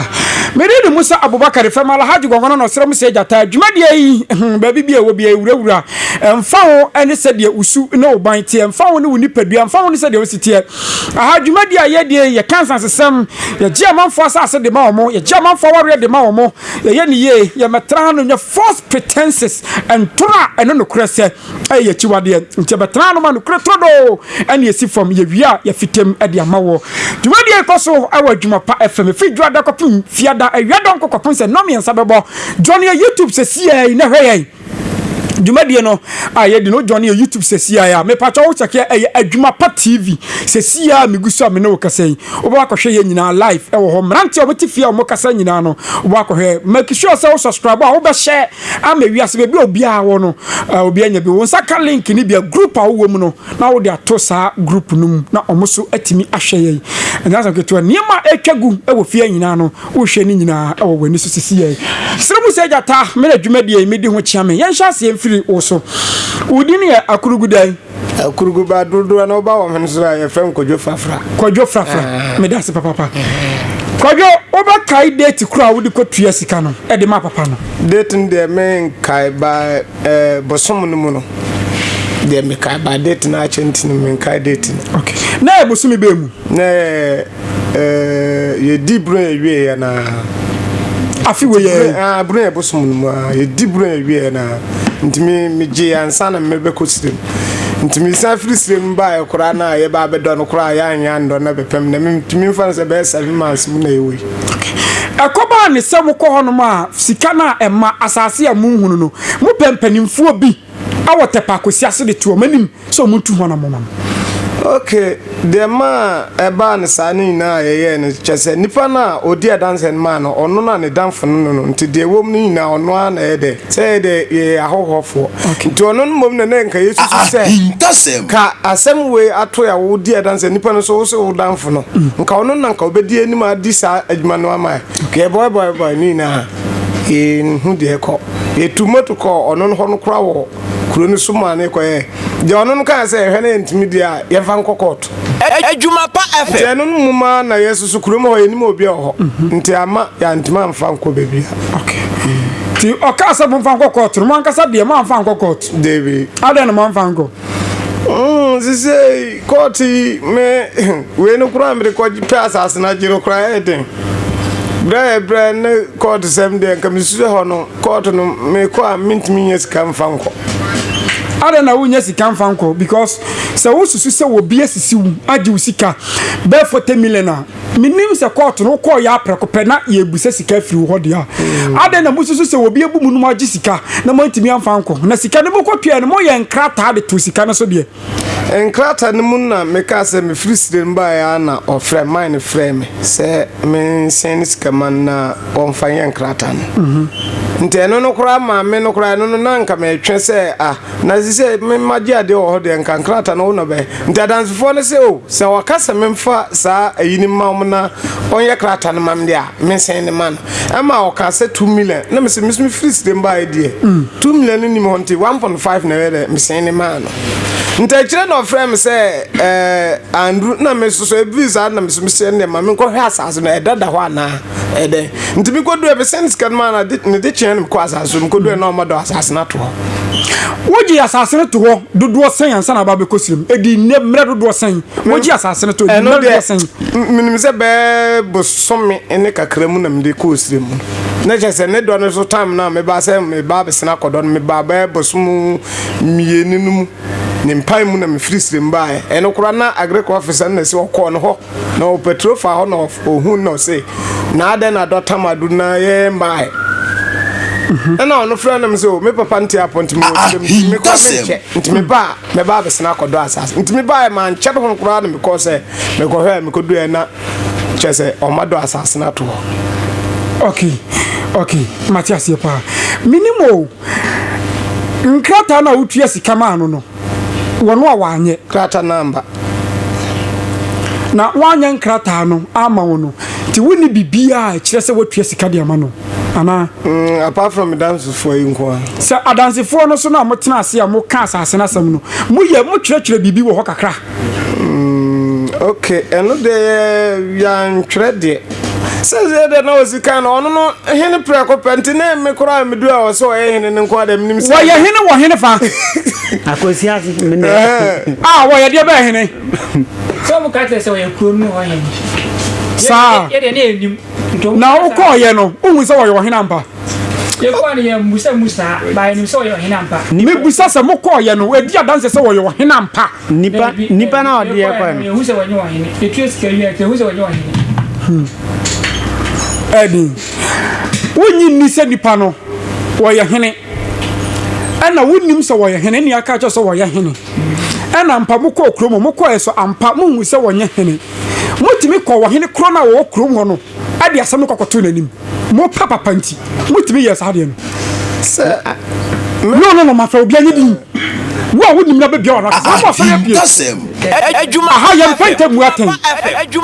me de Musa Abubakar Famala Haji Gongono no sere mu se jata adwuma de yi ba bi e wo bi ewurawura emfa wo ene se de usu na oban tie emfa wo ne woni padua emfa wo ne se de ositie adwuma de aye de ye kansan sesem ye gia manfo asase de ma omo ye gia manfo ware de ma omo ye ne ye ye metra no nya false pretenses and tora eno no krese ye chiwade nti betra no ma no kretodo ene ye si from ye wia ye fitem e de amawo dwuma de koso awa dwuma pa FM fi dwada kopim fiada awiadon kokopon se no me nsa bebo Johnny YouTube se sie na hweye Jumadi no aye di no Johnny YouTube se sia ya me pacha wo check adwuma pa TV se sia migusu ame no kasa wo ba kohwe ye nyina live e wo ho mranti obetifia wo kasa nyina no wo ba kohwe make sure say wo subscribe wo be share ama wiase be bi obi a wo no obi anya bi wo saka link ni bia group a wo mu no na wo de ato sa group num na omoso atimi ahwe ye na so keto niema etwagu e wo fie nyina no wo hwe ni nyina e wo wani so sisi ye srebu se jata me na dwumadi me di ho chiame yen hwa se also udini ya akurugudai akuruguba dodo na oba wo hensura ye frem Kojo Frafra me da se papa Kojo oba kai date kura wudi ko tua sika no e de ma papa no date de men kai ba bosom no mu no de me kai ba date na achenti no men kai date okay na e bosumi be mu na ye dibro ewie ya na afi we ye bro e bosum no ye dibro ewie na ntimi mi je ansa na mebe ko sirem ntimi sa firi sirem ba e kura na ye ba be do no kura ya anya ndo na bepem na ntimi fa se be 7 months mu na yewi akoba ne se mo ko hono ma sika na ema asase ya mu hunu no mu pempanimfo bi awotepa kosi ase de to manim so mu tu hono mo. Okay, the man eba ne sani na ye ne chese nipa na odi dance man no ono na ne danfo no nti de wom ni na ono na e de say de ye ahohofo nti ono no mom na nka yesu se ka asem we ato ya odi dance nipa no so wo danfo no nka ono na nka obedi anim adi sa adwuma no ama ke boy ni na hu de ko e tumoto ko ono no ho no kra wo kuro ni suma ne ko ye de ono no kan se hwe na ntimi dia ye fa nkokot adwuma pa efe de no muma na yesu su kuro mo ho enim obi ho nti ama ya ntima mfa nko bebi okay ti okasa bu mfa nkokot no man kasa de ma mfa nkokot debi ada no man mfa nko zise koti me we no kura mbe ko pesa asna jiro kura eden bre ne court sem de nka misu ho no court no me ko a mintimi yes kan fanko ada na wunya sika mfanko because se wo susu se wo bia sisi wu agi usika be 40 million minim se court no call ya prekope na ye busa sika firi ho de a ade na mususu se obi ebu mu no agi sika na montimi amfa nko na sika ne mokotwe no mo ye nkrata de to sika no so de enkrata ne mun na meka se me free student ba ya na ofre mine frame se me sense kaman na onfa ye enkrata no nte no kura ma me no kura no na nka me twe se na se me magi ade o de nka enkrata no no be nte dance for ne se o se wakasa me mfa sa ayini ma na onye krata no mam dia me sen ne man ama o ka se 2 million na me se me free student ba idea 2 million ni mo honte 1.5 na we me sen ne man ntachire no frame say Andrew na me so visa na me so ne ma me ko hwe asase no edada ho ana ede ntimi ko do e sense kan man na de chen ko asase ko do na o modo asase na to woji asase no to ho dodo sen ansa na ba be kosirim edi ne mre dodo sen woji asase no to edi dodo sen minim se be bo somme ene kakra mu na me de kosirim na je se ne do no so time na me ba se me ba be sena kodo me ba bo sum mieninu ni mpai mu na me free stream bae eno kura na agriculture officer na se okọ no ho na o petrol fa ho na ohun no se na ade na dota madu na ye mbae ena ono friend na me so me papa nti appointment me ko me nti me ba be sena kodo asas nti me ba man che ho kura na me ko se me ko hwe me ko du na che se o mado asas na to okay Matias yepa minimo nkrata na utua sika ma no wono awanye krata number na wanya nkrata no ama wono ti woni bibia kire se watua sika de ama no ana apart from dance for inko se adanse for no so na motena ase a mo ka asase na sam no mo ye mo kire bibi wo ho kakra okay eno de yan kire de says that no sika no no hene preko penti na me kora me du a so ye hene nko da minim se wo ye hene wo hene fa akosi ase me wo ye de ba hene so mo ka tse so ye kurom no ho hene sa ye de na enim na wo ko ye no unhu se wo ye hene ampa ye ko ani ye musa ba ni so ye hene ampa me busa se mo ko ye no edi adanse se wo ye hene ampa nipa na odi ye kwa ye hu se wo nye hene etu sika ye te hu se wo nye hene Edi wonyi ni se nipa no wo ye hene ana wonnim se wo ye hene ni aka cho se wo ye hene ana ampa mo ko kromo mo ko eso ampa mo hu se wo nye hene motimi ko wo hene kro na wo krom ho no ade asem kokoto nanim mo papa panti motimi yes ade no no ma fa obi anyi din wo wonnim na be bia ona ka mo fa ye bia Ejuma ha ye fante mu aten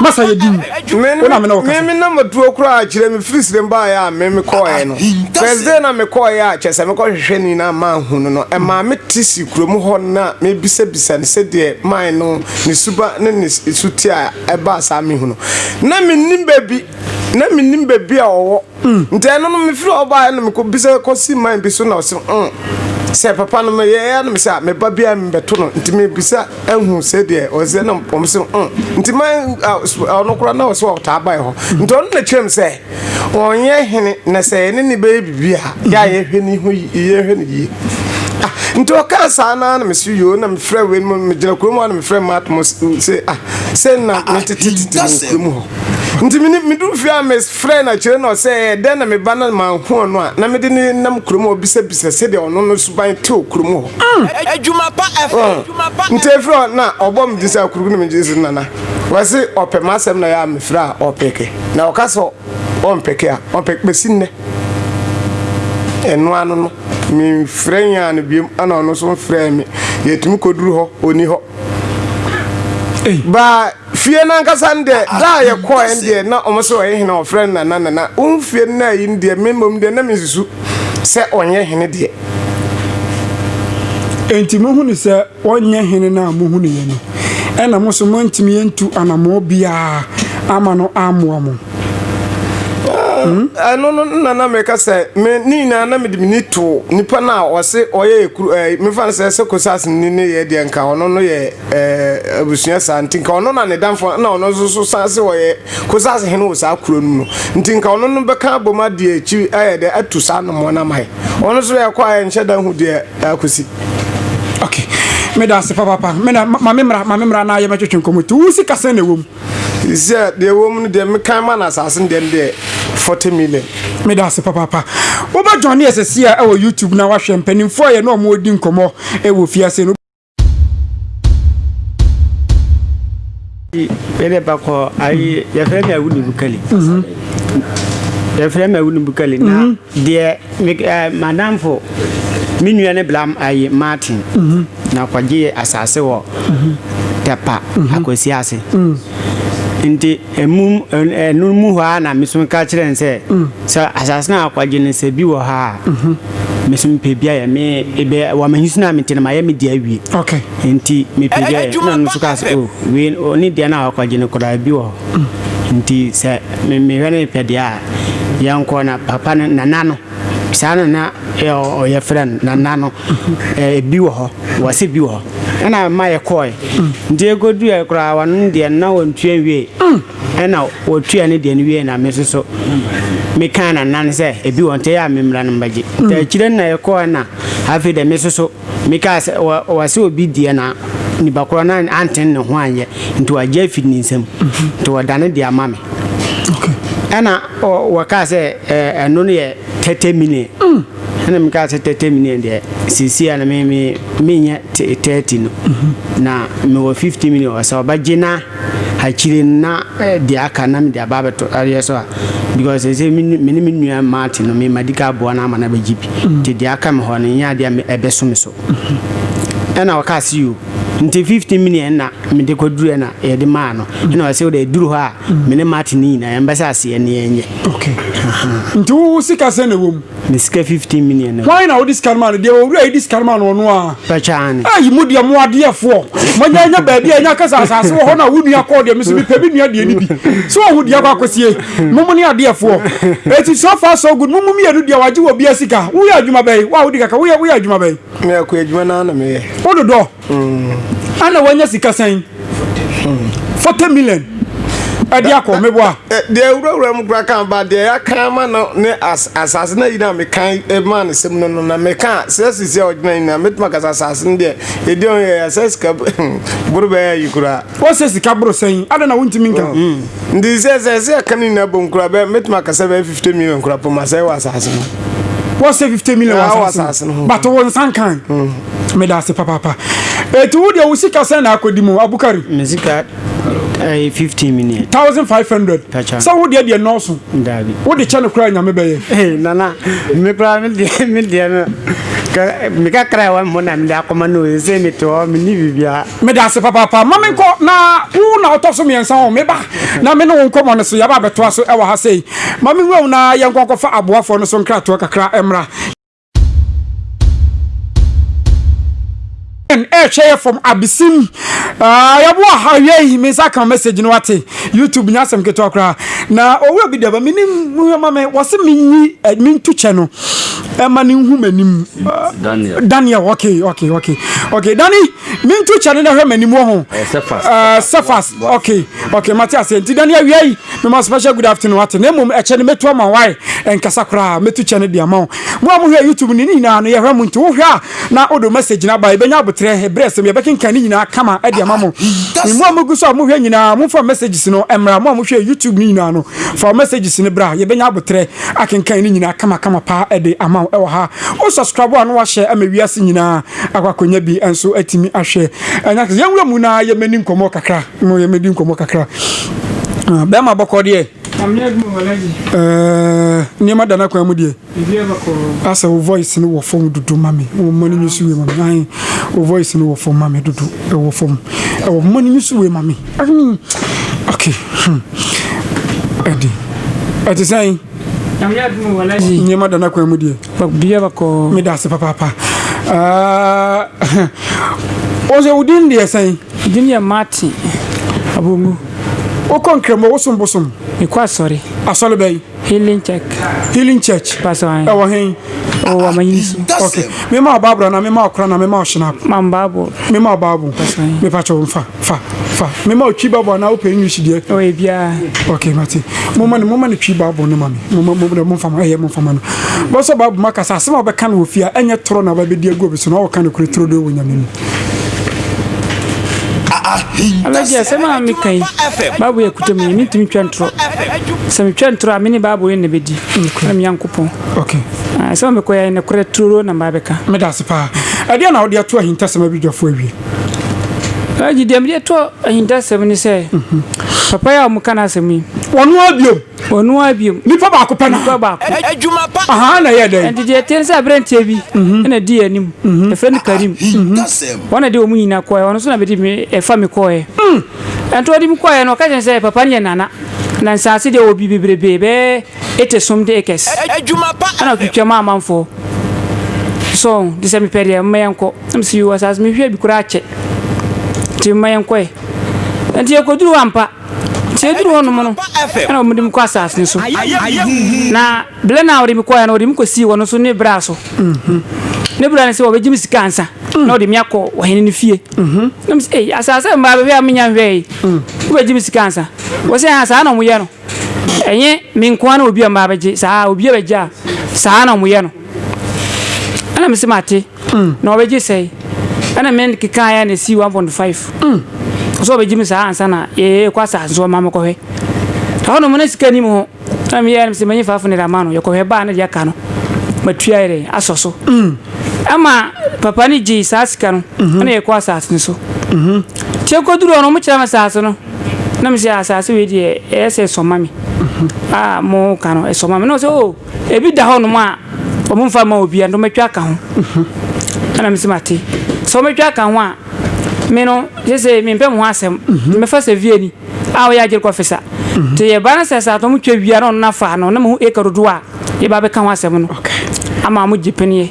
masa ye din me na matuo kura a kire me frisire mba ya me ko ye no president na me ko ya chese me ko hwehwe ni na ma hunu no e ma me tisi kurom ho na me bisa ne se de man no ni suba ne ni suti a e ba sa me hunu na me nim baby a owo nteno no me firi oba na me ko bisa ko si man bi so na o se papa no me ye no me sa me ba bia me beto no ntime bisa ehun se de o ze na pom se ntime ono kura na o so ta ba ho nto no na chem se onye hene na se ne be bibia ya ye hwe ni hu ye hwe ni yi nto ka sa na me su yo na me frɛ we me gina kuro na me frɛ mat mo se se na me titi mo ntimi mi du fia me frɛ na kire na se den na me ba na ma hu no a na me de ni nam kuro mo bisa se de ono no suban te okuro mo Ejuma pa ntefro na obom di sa kuro no me jesu nana wase opemasem na ya me frɛ opeke na okaso ompeke a opeke besinne eno anu no mi frenya na biem ana ono so frɛ me yetimi koduru ho oni ho ba fie na nkasa nde da ye ko ende na omoso ye hina o friend na fie na yin de memom de na misusu se onye hene de enti mo hu ni se onye hene na mo hu ni ye no e na mo so mo ntimi yentu anamo bia ama no amoa mo no na meka se me ni na me de ni to nipa na o se oye me fa se kosas ni ne ye de nka ono no ye abusua santi nka ono na ne danfo na ono so sanse oye kosas he no sa kuro no nti nka ono no beka boma de echi aye de atu sa no mo na mai ono so ye kwa ye nche dan hu de akosi okay me da se papa me na ma memra na ye ma twetwe komotu usi kase na wom Is the woman de me kan man assassin dem de 40 million. Me da se papa. Wo ba johnny SSC a wo YouTube na wa hwe mpanimfo ye no mo di nkomo e wo fiase no. Ele bako ai ya fe me awuni bukali. Ya fe me awuni bukali na de madam fo minua ne blam ai Martin na kwaje asase wo tepa akosi ase nti emu ha na misun ka kire nse so asase na akwaje ne se bi wo ha misun pe bia ya me ebe wa mahisu na mete na ma ya me dia wi okay nti me pe bia na no suka se o we oni dia na akwaje ne koda bi wo nti se me hwene pe dia yanko na papa na nano sana na o ya friend na nano bi wo ho wase bi wo na ma ye koy ndie godu e kra wan de na wontua wie na wotua ne de ne wie na mesoso me kana nan se e bi wonte ya memra no baje ta kire na ye koy na afi de mesoso me ka wase obi die na ni bakoro na anten ne ho anye nto agye fitni nsem to wadane de amame okay ana waka se eno ne 30 million ana me ka se 30 million de sisi ana me nya 30 no na me wo 50 million wasa obagina hakire na de aka na me de ababeto ayeso because say me nua Martin no me medical boy na ama na bagibi de aka me ho ne nya de ebeso me so ana waka se you nti 50 million na me de koduru na ye de ma no na wase de duru ha me ne Martin ni na yambasa ase ne enye okay nti wo sika se na wom me sika 15 million why na wo this carman de wo ri this carman no a pachane ayi mu de mo ade efo manya ba bia nya kasa asase wo ho na wo nua ko de me so bi pe bi nua de ni bi so wo de akwakosie mo ni ade efo eti so far so good mo mi enu de waje wo bia sika wo ya adwuma bai wa wo di kaka wo ya adwuma bai me akọ adwuma na me ye wo do ana wanya sika san 40 million adi akọ meboa de ewura mu kra kan ba de ya kan ma no ne asase na yina me kan e man sem no na me kan sesi ya odina ina metuma ka asase de e de on ya sesi ka buru ba ya yikura o sesi ka buru sen ada na wunti minka ndi sesi kan ina bom kura ba metuma ka 750 million kura po masai wa asase no what say 50 million was but one san kan me da se papa etu wo de wo sika san na akodimu Abukari mesika 15 million 1500 so wo de no so ndabi wo de chane kra nyame beye nana me kra me de no me ka kra wa mo na me da akoma no se me to me ni bibia me da se papa mama nko na wo na otoso me nsan o me ba na me no nkomo no so ya ba beto aso e wa ha sei mama nwu na ye nko fa aboafo no so nkra to kakra emra share from Abisim yabu haye me saka message no wate YouTube nyasem keto akra na owo bi de ba minim mama wase minyi mintu che no ema ni hu manim Daniel okay Dani mintu che no na hwe manim ho Sefas okay Matias enti Daniel wiai me ma special good afternoon wate na mum eche ne metu ama why enkasa kra metu che ne de ama mo hwe YouTube ni na no ye hwe mu nti wo hwe na odo message na ba e benya botre bress me bekin kan nyina kama e dia mamo mo amugu so mo hwe nyina mo fa messages no emra mo hwe YouTube ni nyina no fa messages ni bra ye benya botre akenkan ni nyina kama pa e de ama e wo ha o subscribe anu wa share ama wiase nyina akwakonya bi enso atimi ahwe anya ye nwura mu na ye meni nkomo kakra mo ye medi nkomo kakra be ma bokode niema dana kwa mu die asa wo voice no wo fom dudu mami wo mani nyusuwe mami ai wo voice no wo fom mami dudu e wo fom e wo mani nyusuwe mami okay edi sai niema dana kwa mu die bia bako me da se papa oze udin die sai dinia Martin abungu o konkremo wo sombosom e kwa sorry asole bay Healing Church pastor e wo hen o amayinsu okay me ma babra na me ma okra na me ma oshnap mam babu me ma babu me pa cho fa me ma otwi babu na open English die o e bia okay mati mo ma ni twi babu ne mami mo fa ma ye mo fa ma no bo so babu makasa asema be kan wo fia enye toro na ba be die go bi so na o kan kure toro do wo nyame ni alaji asema mikai babu ya kutemu mi tumi twantro sami twantro amini babu ne bedi na mi yankopon okay asema me koya ne kore turo na babeka me da sepa ade na odi ato ahinta sema bidwafo awie alaji dem de to ahinta sema ni se papa ya muka na asemi wonu abiom nipa ba ko pana Ejuma pa. aha na ye den enti je tensa brante bi na di anim e friend Karim wana de omu nyina koya wono so na bedi me e fa me koya ento di mu koya no ka je se papa ne nana na nsase de obi bibrebe be ete som de ekes Ejuma pa. ana twitwa ma amanfo so de se me pede mayanko msi yu asas me hwe bi kura ache ti mayanko e enti e koduru ampa ti eduru hono mono ana omude mu kwa asas ni so na bele na ori mi koya na ori mi kosi wono so ne braso ne bra ne se obejimi sikansa na odi mi akọ ohene ne fie na msi asasa mba be amenya hwe obejimi sikansa wo se asa na mo ye no enye mi nko na obi mba beje saa obi beja saa na mo ye no ana msi mate na obeje sei ana men kika ya ne si 1.5 so obejimi saa ansa na kwa saa so mama ko hwe hono mo na sikani mo na mi ya msi menye fafu ne ramano yo ko hwe ba na ya kano matua ere asoso ama papa ni ji sasika no na ye kwa sas so tie ko duro no mo kira ma sas no na mi sia sas we die ese so mami mo kano e so mami no so e bi da ho no ma o mo fa ma obi ando matwa ka ho na mi simati so matwa ka ho a me no je mi mpem ho asem me fa se vie ni o ya je ko fisa te ye bana sasa to mo twa bia no na fa no na mo e karodo a ye ba be ka ho asem no ama mo jipenie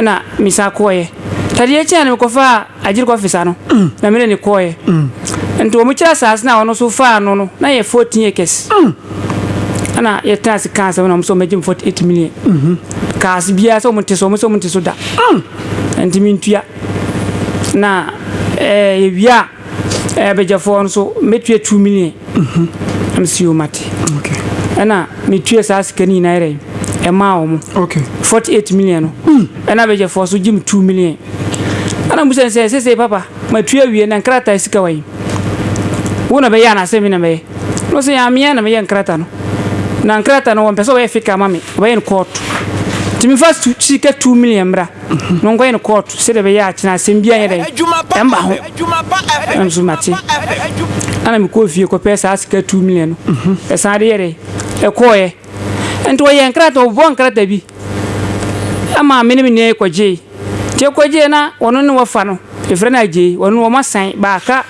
na misa koye tadiye cyane ko fa ajiri ko fisa no na mire ni koye ento mo kira sas na wono so fa no na ye 14 years ana ye tasi kansa wono so mejim 48 million kas bia so mo nteso da enti mintua na ye bia beja fo so metue 2 million am siyo mate okay ana mitue sas kani na ere ema omo okay 48 million ana beje for so jim 2 million ana musen se papa ma tue wie na nkrata isika wai wona be ya na se mi na me no se ya mi na me ya nkrata no na nkrata no won pese we fika mami we in court timi first chike 2 million bra no ngo in court se de be ya china se mbia ye dai emba ho am so mati ana mi ko fie ko pesa asika 2 million pesa de ye e koye ento ye nkrata obo nkrata bi ama mini ne kwaje je kwaje na wono ne wafa no efre na je wono wo masan ba ka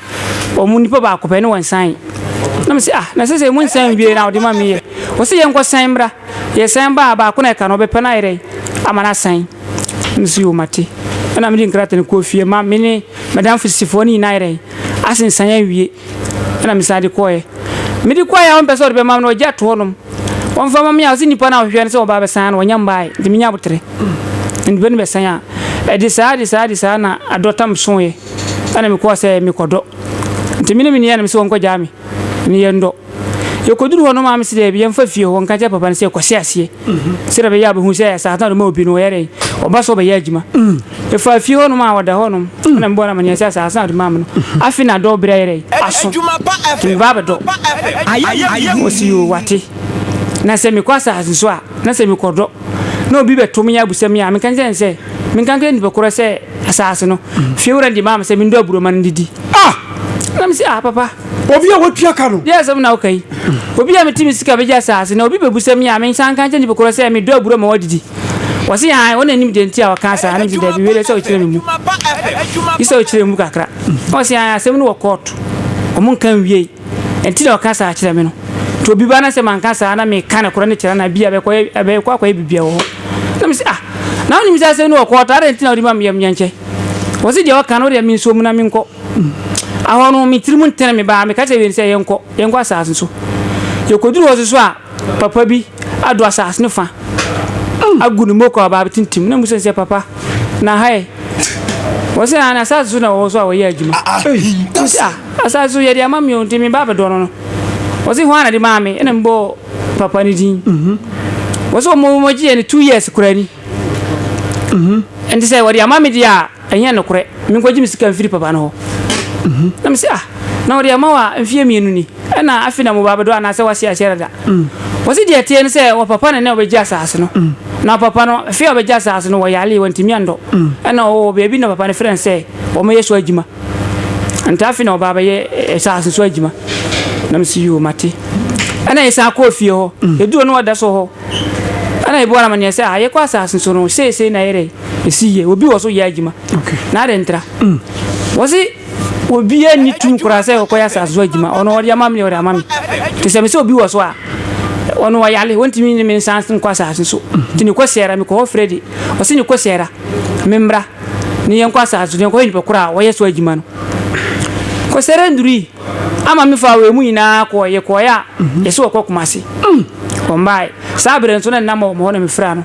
o mu nipa ba ko pe ne won san na me se na se mu san bi na odi ma me ye wo se ye nko san bra ye san ba ko na ka no be pe na ire ama na san nsi o mate na me nkrata ne ko fie ma mini madam fisifoni na ire asin san ya wie na me sa de koye me di koye on pe so de be ma no ja to no on fama mi asi ni pana hwe ne se oba be san no nyambai de mi nyabotre ndi ben be san ya e di sa na adotam sonye ana mi ko se mi kodo nti mi ya na mi se won ko jami ni yendo yo ko duru hono ma mi se de bi yemfa fie ho nka ja papa ne se ko se asie se de be ya be hu se sa ta no ma obi no yere oba so be ya adwuma e fa fie hono ma wada hono na mbo na ma ne se sa sa de ma no afi na do bra yere aso ti ba be do o si yo wate na se mi kwasa asinso a na se mi kodo na obi beto me ya busam ya me kan se me kan kan ni bekoro se asase no fiewra ndi mama se mi ndo aburo man didi na me se papa obi a wotua ka no yes am na okay obi a metimi sika beja asase na obi bebusam ya me san kan ni bekoro se mi ndo aburo ma wadidi wasi ya wona nim de ntia wakansa na bi da bi wele se o kire mu isa o kire mu kakra wasi ya se mu no court o mun kan wie enti da wakansa a kire me no to bi bana se man kansa na me kana kura ne kira na bia be kwa bibia wo na me se na oni mi se no ko ta renti na odi mam yam nyanche wosi je waka no de mi so mu na mi nko ahono mi tirimu ntene me ba me ka se we se yenko asase so ye ko duru wosi so a papa bi ado asase ne fa agunu moko ba bitintim na mu se papa na hai wosi na asase so na wo so a wo ye adwuma asase so ye de amam yo ntimi ba be do no wosi ho ana di mame ene mbo papa ni din wosi mo ji ene 2 years kurani enti say wodi amame dia anya no kure min ko jimi sika mfiri papa no ho na me say na odi ama wa mfie mienu ni na afi na mo baba do ana se wasi ahyere da wasi de tie ne se wo papa ne obeji asase no na papa no fi obeji asase no wo yale wantimi ando na o bebi na papa ne friend say wo me yeso adwuma anta afi na baba ye asase so adwuma na me si yo mate ana isa ko fie ho edu no wada so ho ana ibo na mane say aye kwa asase so no sei na yere esi ye obi wo so ye adwuma na de ntra wasi obi ani tun kura say ko ya asase so adwuma ono odi amam le odi amam te se me se obi wo so a ono wa yale wonti mi me sansin kwa asase so tini ko sera mi ko Fredi wasi ni ko sera membra ni yan kwa asase ni ko ni pekura wo yeso adwuma no ko sera nduri ama mi fa we mu ina ko ye ko ya yeso ko kumasi ko mbai sabre nso na namo mo na mi fra no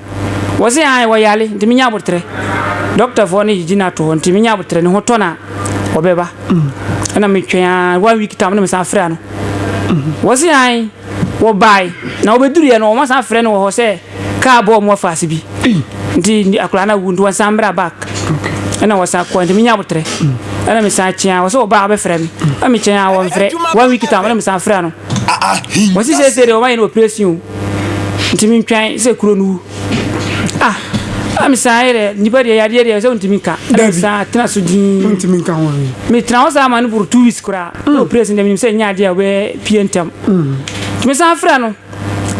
wasi ai wo yale ntimi nya botre doctor foni jina to ntimi nya botre ni hotona obeba ana mi twa 1 week tam na mi sa fra no wasi ai wo bai na obeduru ye no o ma sa fra no wo se ka bo mo fa sibi ndi akula na wundu wan sambra back ana wasa ko ntimi nya botre ana mi sa chia waso ba be fra mi ami chia won fra 1 week tam na mi sa fra no wasi se o ma ino operation ntimi twan se kuro nu ami saire ni bari ya dia se ntimi ka sa tena so din ntimi ka won mi tena o sa manu pour 2 weeks kura operation dem ni se nya dia we pientem mi sa fra no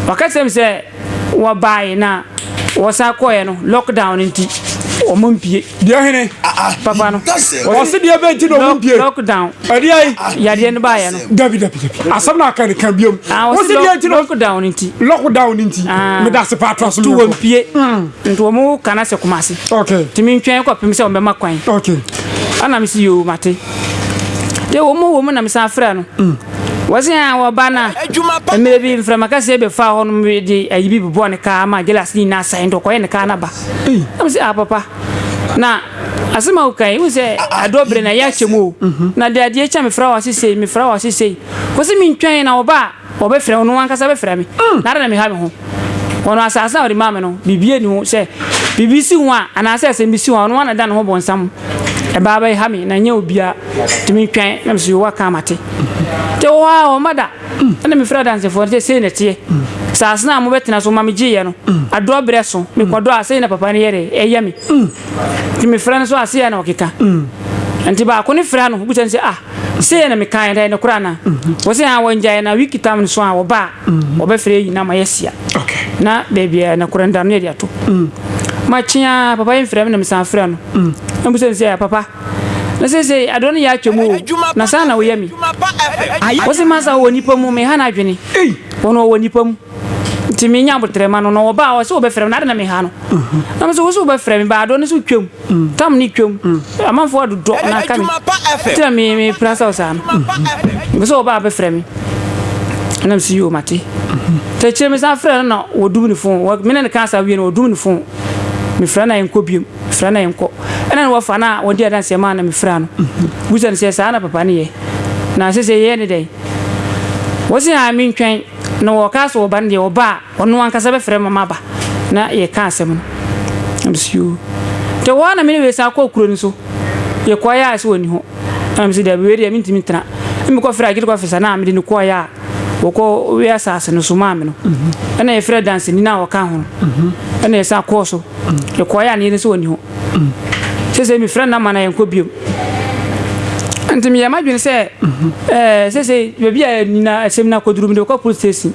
wakati mi se wa bai na wo sa ko ye no lockdown nti o mumpie dia hene papa no o se dia be nti no mumpie lockdown adi ai ya dia no ba ye no david asam na kan biom o se dia nti lockdown nti me da se patro so tu mumpie nto mo kana se kumasi okay timi ntwen ko pem se o be makwan okay ana mi si yo mate de wo mo na mi sa fra no wasi ya wa bana emebi mfra makase be fa ho no di ayibi bo ne ka ma jelas ni na sai ndo ko ne ka na ba am si papa na asema ukai we say adobre na ya chemu na de ade cha me fra wa sisi ko si mi ntwan na oba obe fra no wanka sa be fra mi na mi ha me ho ono asasa ori mama no bibie ni ho say bibisi ho ana asase mbisi ho no wana da no ho bonsam e baba ha mi na nya obia timi twan na msi wa ka mate te wa o mada na mi fra dance for say na tie sasna mo betina so mama giye no ado breso mi kodo asai na papa ne yere eya mi timi fra no so asai na okeka anti ba ko ni fra no butan say say na mi kan dai na kurana wo say awon jai na wiki tam so a wo ba wo be fra yi na ma yesia na baby na kuranda no dia to machia papa yin fra mi na mi san fra no ambusen say papa na say adon ya twemu na sana wo yami wo say masa wo nipa mu me hana dwene wono wo nipa mu timi nya botre ma no wo ba wo so be fra na na me ha no na me so wo so be fra mi ba adon so twem tam ni twem amanfo do na ka mi tira mi prasa o sa no so ba be fra mi na me si yo mate te che me sa fra na wo dum ni fon wo me na ka sa wi no wo dum ni fon mi fra na enko biem fra na enko ena wo fa na wo dia dan se ma na mi fra no busan se sa na papa ne ye na se ye ne dai wo se a mi ntwen na wo ka so ban de wo ba ono an ka sa be fra mama ba na ye ka asem no am siu te wo na mi we sa ko kuro ni so ye kwa ya se woni ho am si da be we mi ntimi tena mi ko fra gidi ko fesa na mi de ni ko ya wo ko we asase no so ma me no ena ye fra dance ni na wo ka ho ena ye sa ko so ye kwa ya ni se woni ho se mi fra na mana ye ko biem antimi ya madwene se se bebia ni na asem na koduru mi de ko police station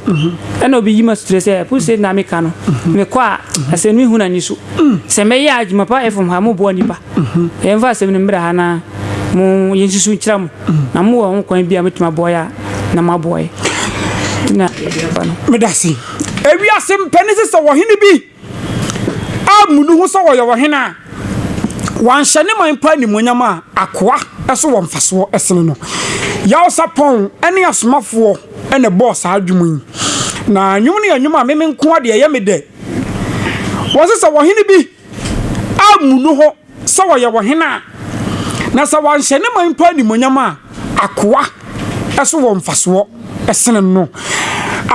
ena obi yima stress police na me ka no me kwa asem mi hu na ni so se me ya adwuma pa efom ha mo bo ni pa e mfa asem ni mbra ha na mo yensisu kira mo na mo wo kwan bia metuma boya na maboy na medasi ewi asem penisi so wo hene bi amunu hu so wo yo hena wanhyane man pa ni monyama akoa eso wo mfaso esene no ya osapon ene asomafo ene boss adwumu na nwum ne nwum a meme nko ade ye mede wo se wo hene bi amunu ho so wo ye wo hena na sa wanhyane man pa ni monyama akoa eso wo mfaso esene no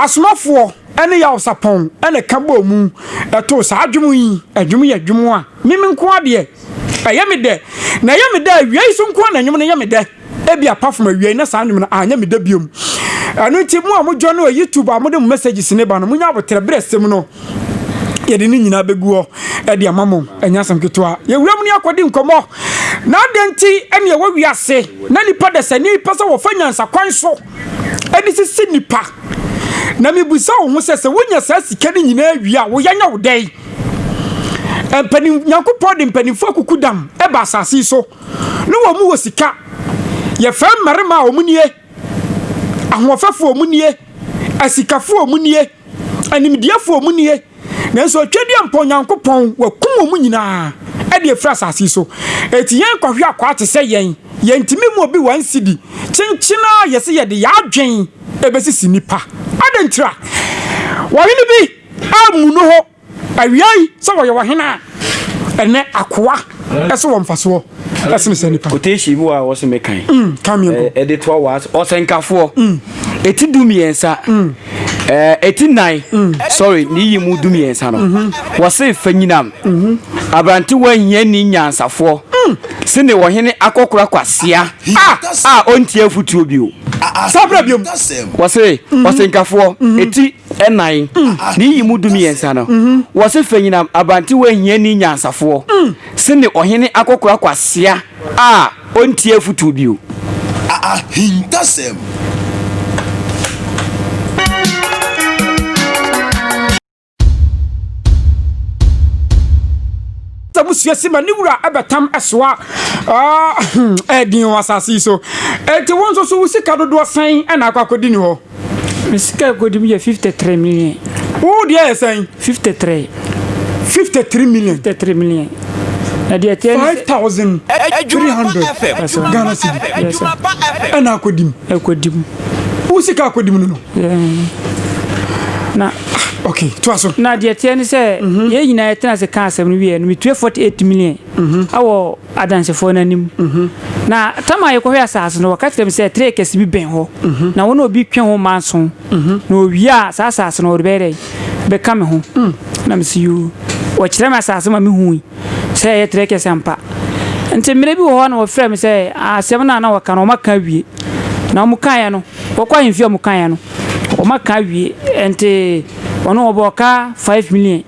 asomafo ene ya osapon ene kabo mu eto sa adwumu yi adwumu ya adwumu a meme nko ade ayamide na yamide wiai so nko na nwum ne yamide ebi apart from awie na saa nwom na anya me da biom anu nti mu a mo jono YouTube a mo de messages ne ba no munya abotre bresem no yede ni nyina beguo e de amamo anyasam ketoa ye wuram ni akodi nkomo na adenti ene ye wawiase na nipa de sani pesa wo fanyansa kwan so edi sisi nipa na mibusa wo sese wonya sa sika ni nyina awi a wo yanya wo dai empani nyankopɔ de mpanifo akukudam e ba asase so no wo mu wo sika ye fa marima a wo munie ahofafo wo munie asikafo wo munie animdiafo wo munie nanso twedi ampo nyankopɔn wakum wo nyina e de fra asase so eti yen kɔhwe akwa te sɛ yen ntimi mu obi wan sidi chinchina yese ye de ya adwen ebesisi nipa adentra wɔhene bi amu no ho awiai sɛ wɔyɛ wɔhena ene akoa ɛso wɔ mfasoɔ ɛsene sɛ nipa koteshi mu a wɔso mekan ɛde toa was ɔsɛnkafoɔ eti dumiɛnsa eti nine sorry ni yi mu dumiɛnsa no wɔse fanyinam abrante wa hia ni nyansafoɔ sene wɔhene akɔkora kwasia a ontie futuo bio sabra biom wɔse ɔsɛnkafoɔ eti nine ni yi mu dumiɛnsa no wɔse fanyinam abrante wa hia ni nyansafoɔ sene ɔhene akɔkora kwasia a ontie futuo bio hintasem tabusia sima ni wura abetam esoa edin wasasi so enti wonso so usika dodo san na akakodi ni ho misika kodi mi 53 million wo dia san 53 million na dia 5300 Ghana cedi na akodim usika akodim no na okay to aso na dia tieni se ye nyina ye tena se kan asem no wie no mi 48 million awo adansefo nanim na tama ye ko hwe asase no waka tем se 3 kesi bi ben ho na wona obi twen ho manso na owia asase no rebere be kam ho na mi siu wo kire ma asase ma mi hu se ye 3 kesi ampa nti mire bi ho na wo frɛ mi se asem na waka no maka wie na mu kan ya no wo kwa himfia mu kan ya no o maka wie enti ono oboka 5 million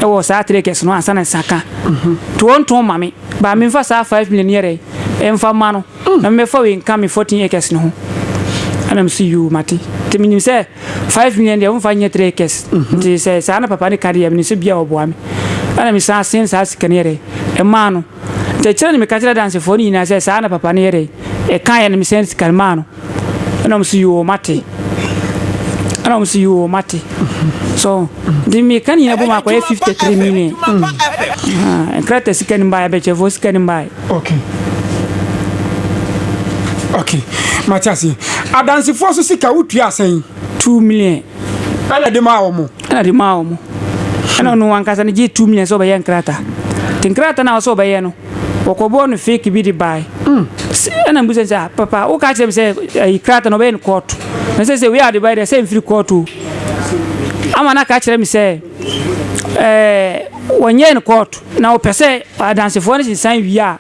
e wo sa 3 kesi no ansa na saka to mame ba me fa sa 5 million yere e mfa ma no na me fa we nka me 14 acres no ho ana me see you mati te minim se 5 million de mfa nye 3 acres ti se sa na papa ni kare ya me se bia obo ame ana me sa sen sa sika yere e ma no te kire ni me ka kire dance for ni na se sa na papa ni yere e kan ya ni me sen sika ma no ana me see you mati ana me see you mati so the mechanic na boma kwa 53 million krata sikani mbaya beche vo sikani mbaya okay Matiasi adansi force sika utua asan 2 million ana de ma omo ana no wankasa ni 2 million so ba yen krata tinkrata na so ba yen no wokobo no fake bi di buy ana mbuze za papa o ka tell say krata no be in court na say we are the buy the same free court ama na ka kire mi se wonye in court na o pese adansefo ni san wi a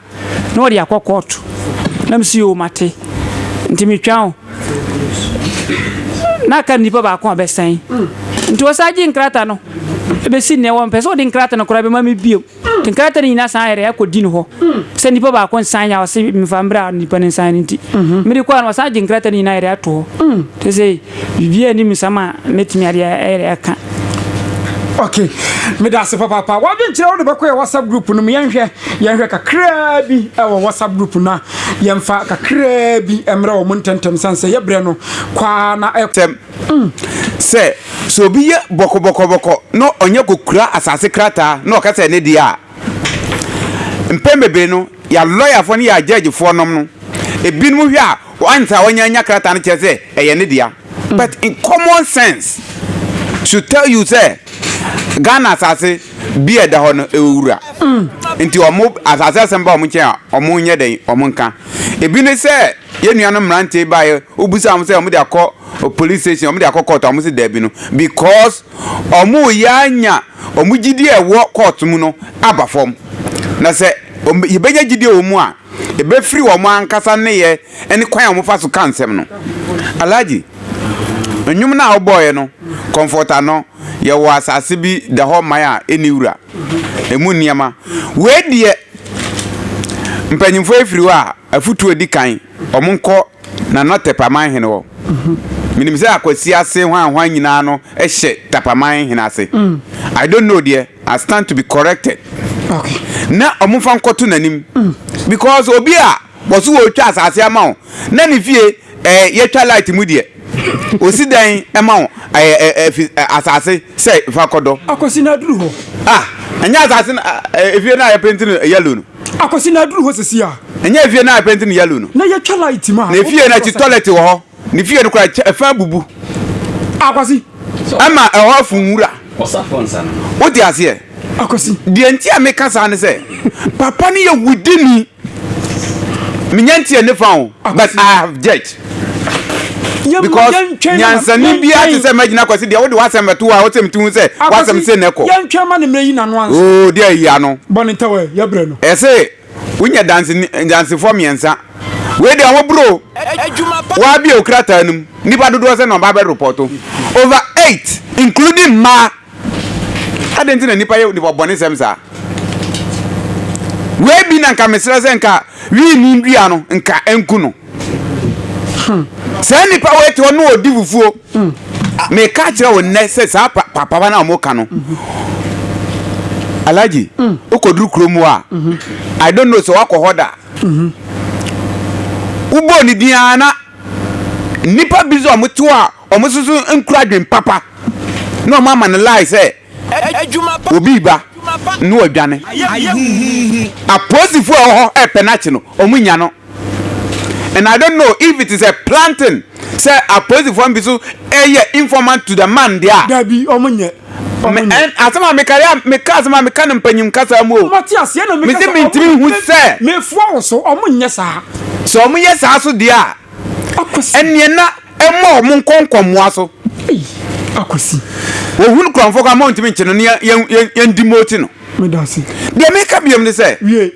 na o de akọ court na msi o mate ntimi twan na ka nipa ba ko abesan nti osaji nkrata no ebe si ne won pese o de nkrata no kora be ma me bio nkrata ni na san ere akodi ni ho se nipa ba ko san ya o se mi fambra nipa ni san nti mi de ko an osaji nkrata ni na ere ato te se bibia ni mi sama metimi ere aka okay me da se papa wa bi nkyere wo de beko WhatsApp group no me yenhwe kakra bi e wo WhatsApp group na yemfa kakra bi emra wo montentem sanse yebre no kwa na etem se so bi ye boko no onye kokura asase krata no ka se ne dia mpembe no ya lawyer fo ne ya judge fo nom no ebinum hwe a wanta wanya krata no chese eye ne dia but in common sense should tell you say Ghana asase bi eda ho no ewura nti omo asase asemba omo kyen omo nye den omo nka ebi ne se ye nuano mrante bae obusa am se omo de akọ police station omo de akọ court omo se da bi no because omo yanya omo gidi ewo court mu no aba fom na se yebenya gidi omo a ebe free wo mo ankasa ne ye ene kwan mo fa so kansem no alaji enwum na oboy no comforter no ye wo asase bi the whole maya eniwura emu niama we die mpanyimfo efiri wa afutu edi kan omonko na no tepaman hene wo minim say akwasi ase hwan nyina no ehye tapaman hene ase I don't know there I stand to be corrected okay na omonfa nkoto nanim because obi a boso wo twa asase ama wo na ne fie ye twa light mu de osi dan ema wo asase say fa kodo akwasi na duru ho anya asase efie na ya paint yellow no akwasi na duru ho sesi a enya efie na ya paint yellow no na ye twa light ma na efie na chi toilet wo ho ne fie no kwa fa bubu akwasi ama ho funwura osafonsa no odi ase akwasi de nti a meka sa ne say papa ne ye wudini minyanti ne fa ho but I have judged because nyansani bia te se magina kwasi de wo de wasem beto a wo tem tu se wasem se neko yantwa ma ne mreyi nanu anso oh de ya no boni tawe ya bre no ese unya dance for miensa we de wo bro wa bi okrata num nipa dodo se no ba be report over 8 including ma adenti na nipa ye de bobone sem sa we bi na nka mesra se nka wi ni ndua no nka enku no say nipa we to no odi fufuo me ka kire wo ne se sa papa na mo ka no alaji okoduru kromu a I don't know so wakohoda ubo ni diana nipa bizo omuto a omususu nkura dwen papa no mama na lie say obi ba no adwane aposifo ho epenachi no omunya no. And I don't know if it is a planting. Say a positive one bisu informant to the man there. Dabi omunye. And asama mekasama mekana mpanyim kasa mo. Matias ye no mekasa. Me ntimi hu say. Me fo so omunye sa. So omunye sa so dia. Enne na emo omun konkomo aso. Akosi. Wo hunu kronfo ka mo ntimi nche no ye ndimoti no. Me dasi. Dia meka biam ne say. Wie.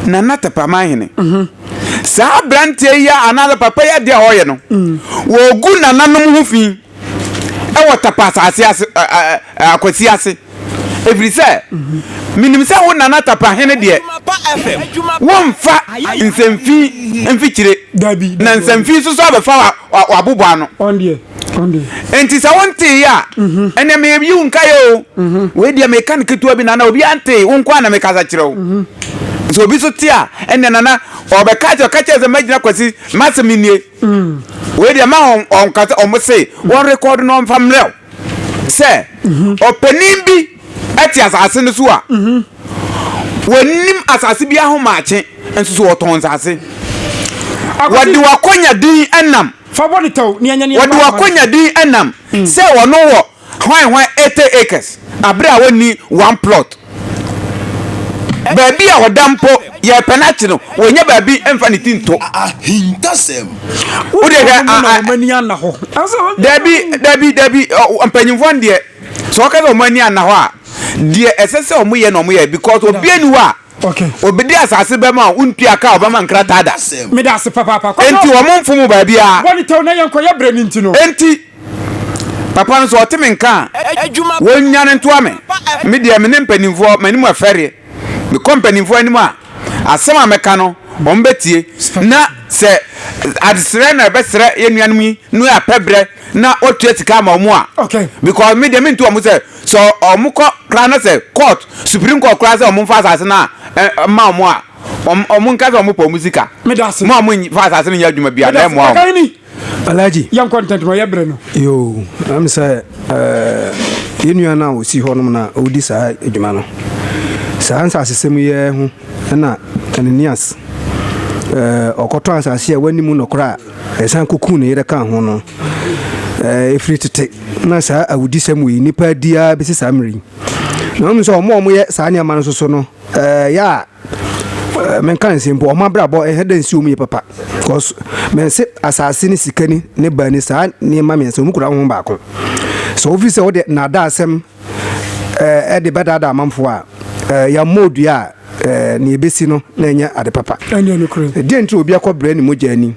Na natapa man hene. Sa brante ya another papa ya de hoye no wo gu nananom hu fi e wotapa asase akwasi ase every say minim say wo nanatapa hene de won fa nsemfi mfikire dabi na nsemfi so so abefa wabobo ano onde enti sa wonte ya ene me bi unka yo we dia mechanic to bi na obi ante wonko ana me kasa kire wo so obi so tia ene nana obeka kacha ze magina kwasi maseminie we dia ma on kata o say one record no family say opening bi ati asase no so a wonim asase bi ahomache enso so oton asase wadi wakonya din enam favori taw ni anya wadi wakonya din enam say wono wo hwan 80 acres abre a woni one plot baby a odampo ye penachi no wonya baby emfa ni tinto hintasem wo de ga mani ana ho Debi ampanyimfo de so ka zo mani ana ho a de esese omoye no omoye because obi anu a okay obedi asase be ma untu aka obama nkrata da me da se papa enti wo momfo baby a woni taw na yenko ye bre ni ntino enti papa no so otime nka wonya ne nto ame me de me ne mpanimfo mani mu afere me company fo animu a asema meka no bombetie na se adisre na besre yenuanum yi no ya pebre na otu etika ma omu a okay because me de me nto omu se so omu ko kra na se court supreme court kra se omu fa asase na ma omu a omu nka se omu po musika me da se ma omu fa asase ni adwuma bia na mo Alaji yan content mo ye bre no yo am say yenuana o si honum na odi sa adwuma no sansa asesem ye hu na Ananias okoto asase ya wanimu nokra esan koku ne yere kan ho no efri tete na sa awudi semu yi nipa dia besi samri na mo so omo ye sa ne amano so no ya men kan simpo o mabrabo hedan si omu ye papa cause men se asase ni sikani ne bani sa ne ma men se omu kura ho ba ko so officer wo de na da asem de beda da manfo a ya modu ya ne ebesi no na enya ade papa de ntri obi akɔbrɛ ne mogya ani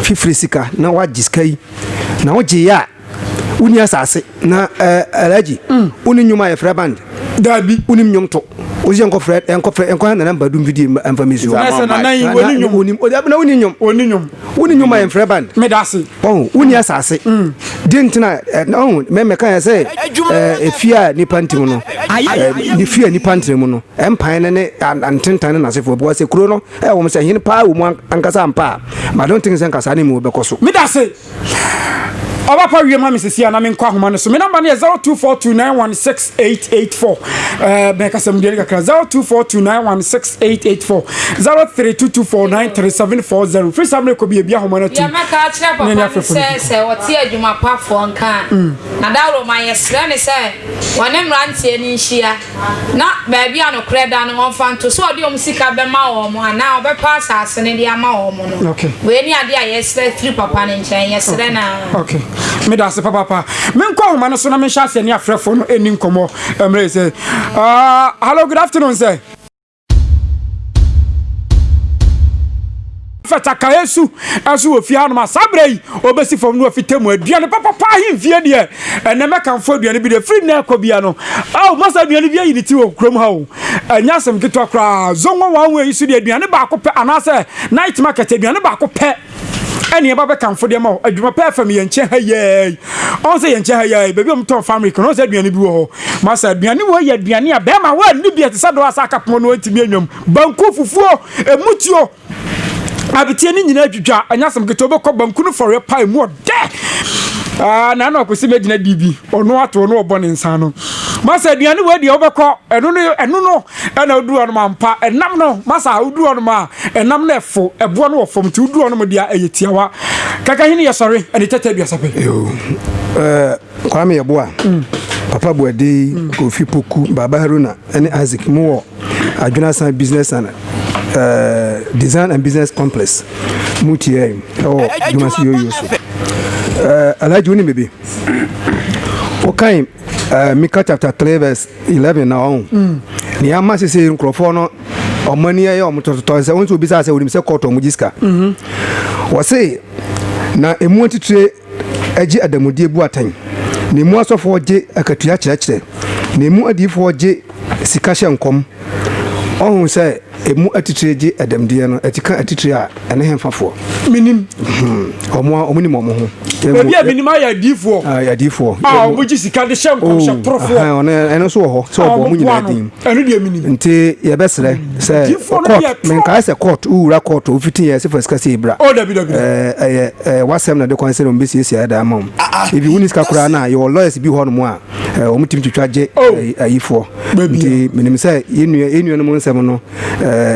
fifiri sika na wagiska yi na wogye ya uni asase na alaji uni nyuma ya fra band dabi uni mnyomto ozi enko na namba dum video information na yi woni nyom uni na uni nyuma ya fra band medase uni asase dentina me kan say efia ni pantim no ni fia ni pantim no empan ne antentan na sefo bo se kuro no wo mse hin pa wo mu ankasa ampa ma don't think ankasa ni mu bekoso medase Papa we ma Mrs. na me nkwa homa no so me number na 0242916884 beka sam de kakra 0242916884 0322493740 free sam ko bia homa na tu ya maka kire papa se wote adwuma pa fo nka na dawro ma yesre ne se wone mrantie ni nhia na ba bia no kreda no wonfa nto so ode omsika be ma wo mo ana obepa asase ne dia ma wo mo no we ni ade a yesre free papa ne nchen yesre na okay me da se papa me nkwa homa no so na me hya se ne afrefo no eni nkomo emre say hello good afternoon sir fata kaesu aso ofie hanu ma sabrei obesi fom no afitemu aduane papa himfie de ene mekanfo aduane bi de free na akobia no masa aduane bi ayi ni ti wo krom ha o anya sem keto akra zonwo wanwe isu de aduane ba ko pe anase night market aduane ba ko pe eni eba be kanfo de ma adwuma pa fam ye nche ha ye on se ye nche ha ye bebi om ton family kono se aduane bi wo masa aduane wo ye aduane a be ma wa ni bi etisa do asa akapo no antimi anwam banku fufuo emutio abitie ni nyina adwudwa anyasem keto be ko banku no for pie mu de na na akosi megina dibi ono ato no obo ne nsa no masa aduane wo de obekọ eno no na odu ono mampa enam no masa odu ono ma enam na efo ebo no ofom ti odu ono mo dia ayetiawa kaka hini ya sori eni tete bia sape kwa me yeboa papa boade Kofi Poku baba Haruna ene Isaac mo adwuna san business and design and business complex mutie dumasi yoyo so alaji woni bebe okay Mika chapter 3 verse 11 na on ni ama se nkrofo no omani aye omototo se wonso bisa se woni se koto mujiska wo se na emu antitire agi adamudie bu atan na emu asofo oge akatua kyerɛkyerɛ na emu adifo oge sika hye nkom ohun se emu atitire gi adamdie no atika atitire a ene hemfafo minim omuni momo ho ebi minim ya difo ya difo omuji sika de hye nkom hye profo ene so ho so obo mu nyina din ene de minim nti ye besere se court men ka se court ura court ofiti ye se fasika se ibra dabi wasem na de concern on bisi esi ada amam if you winiska kura na your lawyers bi ho no mu a omutimi twitwaje ayifo nti minim se yenu no mu nsem no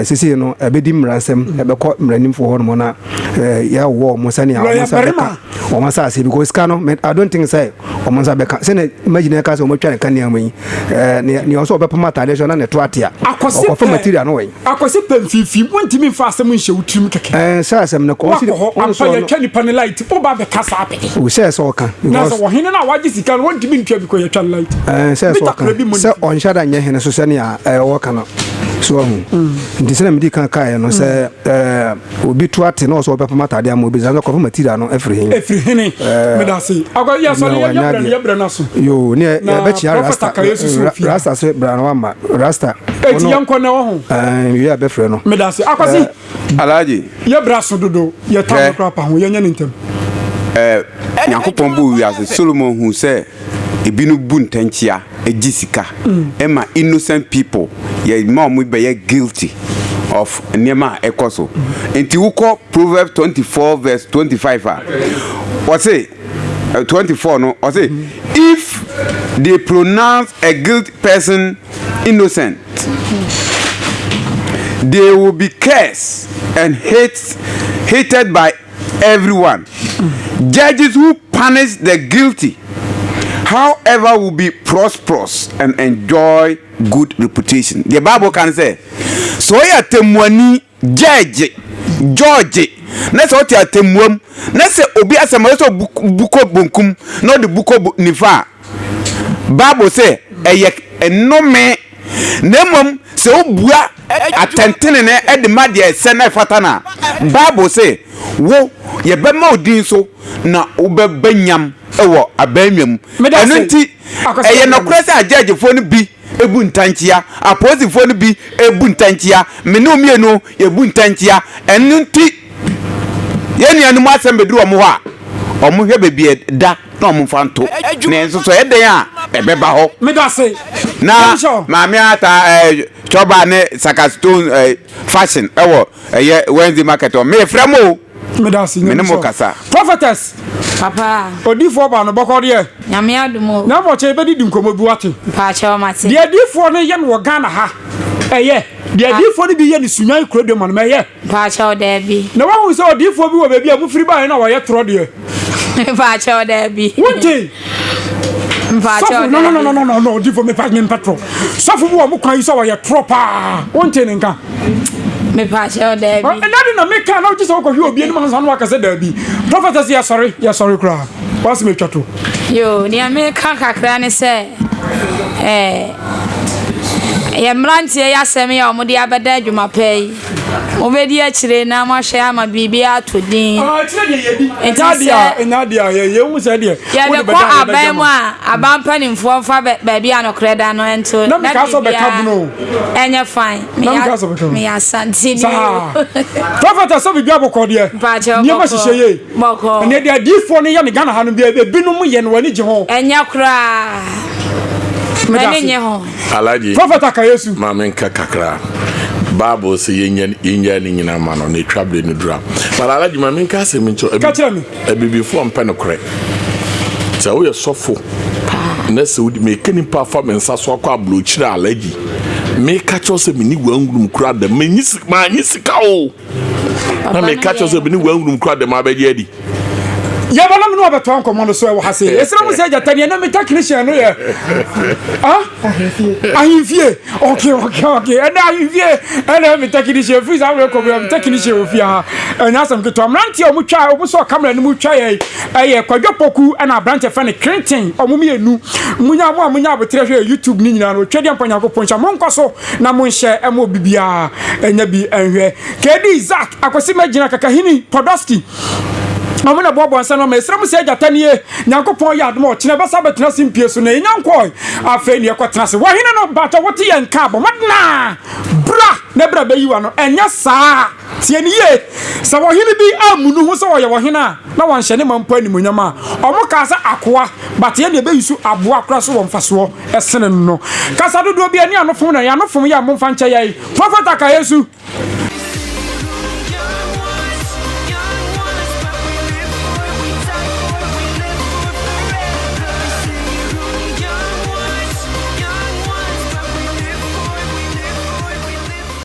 sisi no ebedi mransem ebekọ mranimfo ho no na ya wo mo sani a mo sa beka o ma sa se because kano I don't think say o mo sa beka se na imagine ka se o mo twa kan ya mani ni o so obepa mata de so na ne to atia o fa material no we akosi pemfifi wontimi fa asem nhye wutrim keke sa asem na ko si on so ya twa ni panelight o ba beka sa apede o se so kan na so wo hene na waji sika wontimi ntwa bi ko ya twa light se so kan se on shada nye hene so se ne a wo kan so ndisena midi kan kai no se obi tuate no so obepa matade am obi zanzo ko material no every hene medasi agwa ya so ya bra na so yo ne ya be chia rasta se bra no ma rasta eti yanko na wo ho ya be frɛ no medasi akwasi alaji ya bra so dodo ya ta kra pa ho ya nya ntem Nyankopon bu wiase Solomon hu se ebinu bu ntanchia ejisika ema innocent people ye ma mu be ye guilty of nema ekoso enti wuko Proverbs 24 verse 25 what say 24 no what say if they pronounce a guilty person innocent they will be cursed and hated by everyone. Judges who punish the guilty, however, will be prosperous and enjoy good reputation. The Bible can say, so ya temwani judge George. Nese oti ya temwam. Nese obi asema so buko bunkum, not the buko nifa. Bible say, enome na mmom se obua atentene ne e de ma de se na fatana Bible say wo ye be ma odin so na obebanyam ewo abanwam eno nti eye no kura se agagefo no bi ebu ntanchia aposifo no bi ebu ntanchia menu mienu ebu ntanchia eno nti ye ni anu asem beduru omo ho a omo hwe bebie da na omo fanto na enso so eden a ebeba ho medase na maami ata choba ne sakastone fashion ewo eye Wednesday market o me fremo medase me mo kasa prophetess papa odifo ba no bokode nyame adumo na mo che bedi dinkomo bi wate pa che o mate de adifo no ye no Ghana ha eye de adifo no bi ye ni sunyan kuro de man me ye pa che o de bi na wa hu se odifo bi wo be bi a mu firi ba na wo ye tro de pa che o de bi wonte no odifo me pa me patro sofu bi wo mu kwan yi so wo ye tro pa wonte ne nka me pa che o de bi na me ka na o ji so ko hwe obi eni man so no aka se da bi prophetess ya sorry kra was me twato yo ni ame ka kakra ne se ya mrantie ya seme ya omudi abeda adwuma pay obedi akire na ma hwe ama bibia atodin tire de yebi nadia ye hu se de ya de ko aban mu a aban panimfo fa baabi anokreda no ento na ka so be kabuno enye fine me ya santini prophet so bibia bokode ni ma hihye ye boko ne de adifo ne ya ne Ghana ha no bia binum ye no wani je ho enye kura menye ho alaji prophet akayesu mamen kakakra Bible say yenya ni nyina ma no na twable ni dura but alaji mamen ka se mincho ebibifo mpe no kore se wo ye sofo na se wo me kani pa fa mensa so akwa ablochira alaji me ka cho se mini wangrum kura da manyi sika o na me ka cho se mini wangrum kura da ma beje adi ya bana me no abeto ankomo no so e wo hase esra mu se jatani na me technician no ye ahimfie okay and ahimfie and me technician free za we ko me technician ofia anya sam ke to amranti o mu twa o so camera no mu twa ye kwadwopoku na branch fa ne Clinton o mu mienu munya abotre hwe YouTube ni nyina no twede ampanya ko poncha monko so na monhye e mo bibia enya bi enhwe kedi Isaac akosi magina kakahini Podolski mamuna bobo ansa no mesra mu se jatanie nyankopon ya admo kine basa betena simpie so na nyankoi afa ni ekotena se wahene no bata wote ye nka bo madna bra na bra bayiwa no enya saa tie ni ye sa wahene bi amunu ho so wo ye wahene a na wanhye ne mampa ni munyama omo ka sa akoa bata ye ne be yusu aboa kra so wo mfaso esene no kasa dodo bi ani anofo na ya anofo ya momfa nche ye prophet akayesu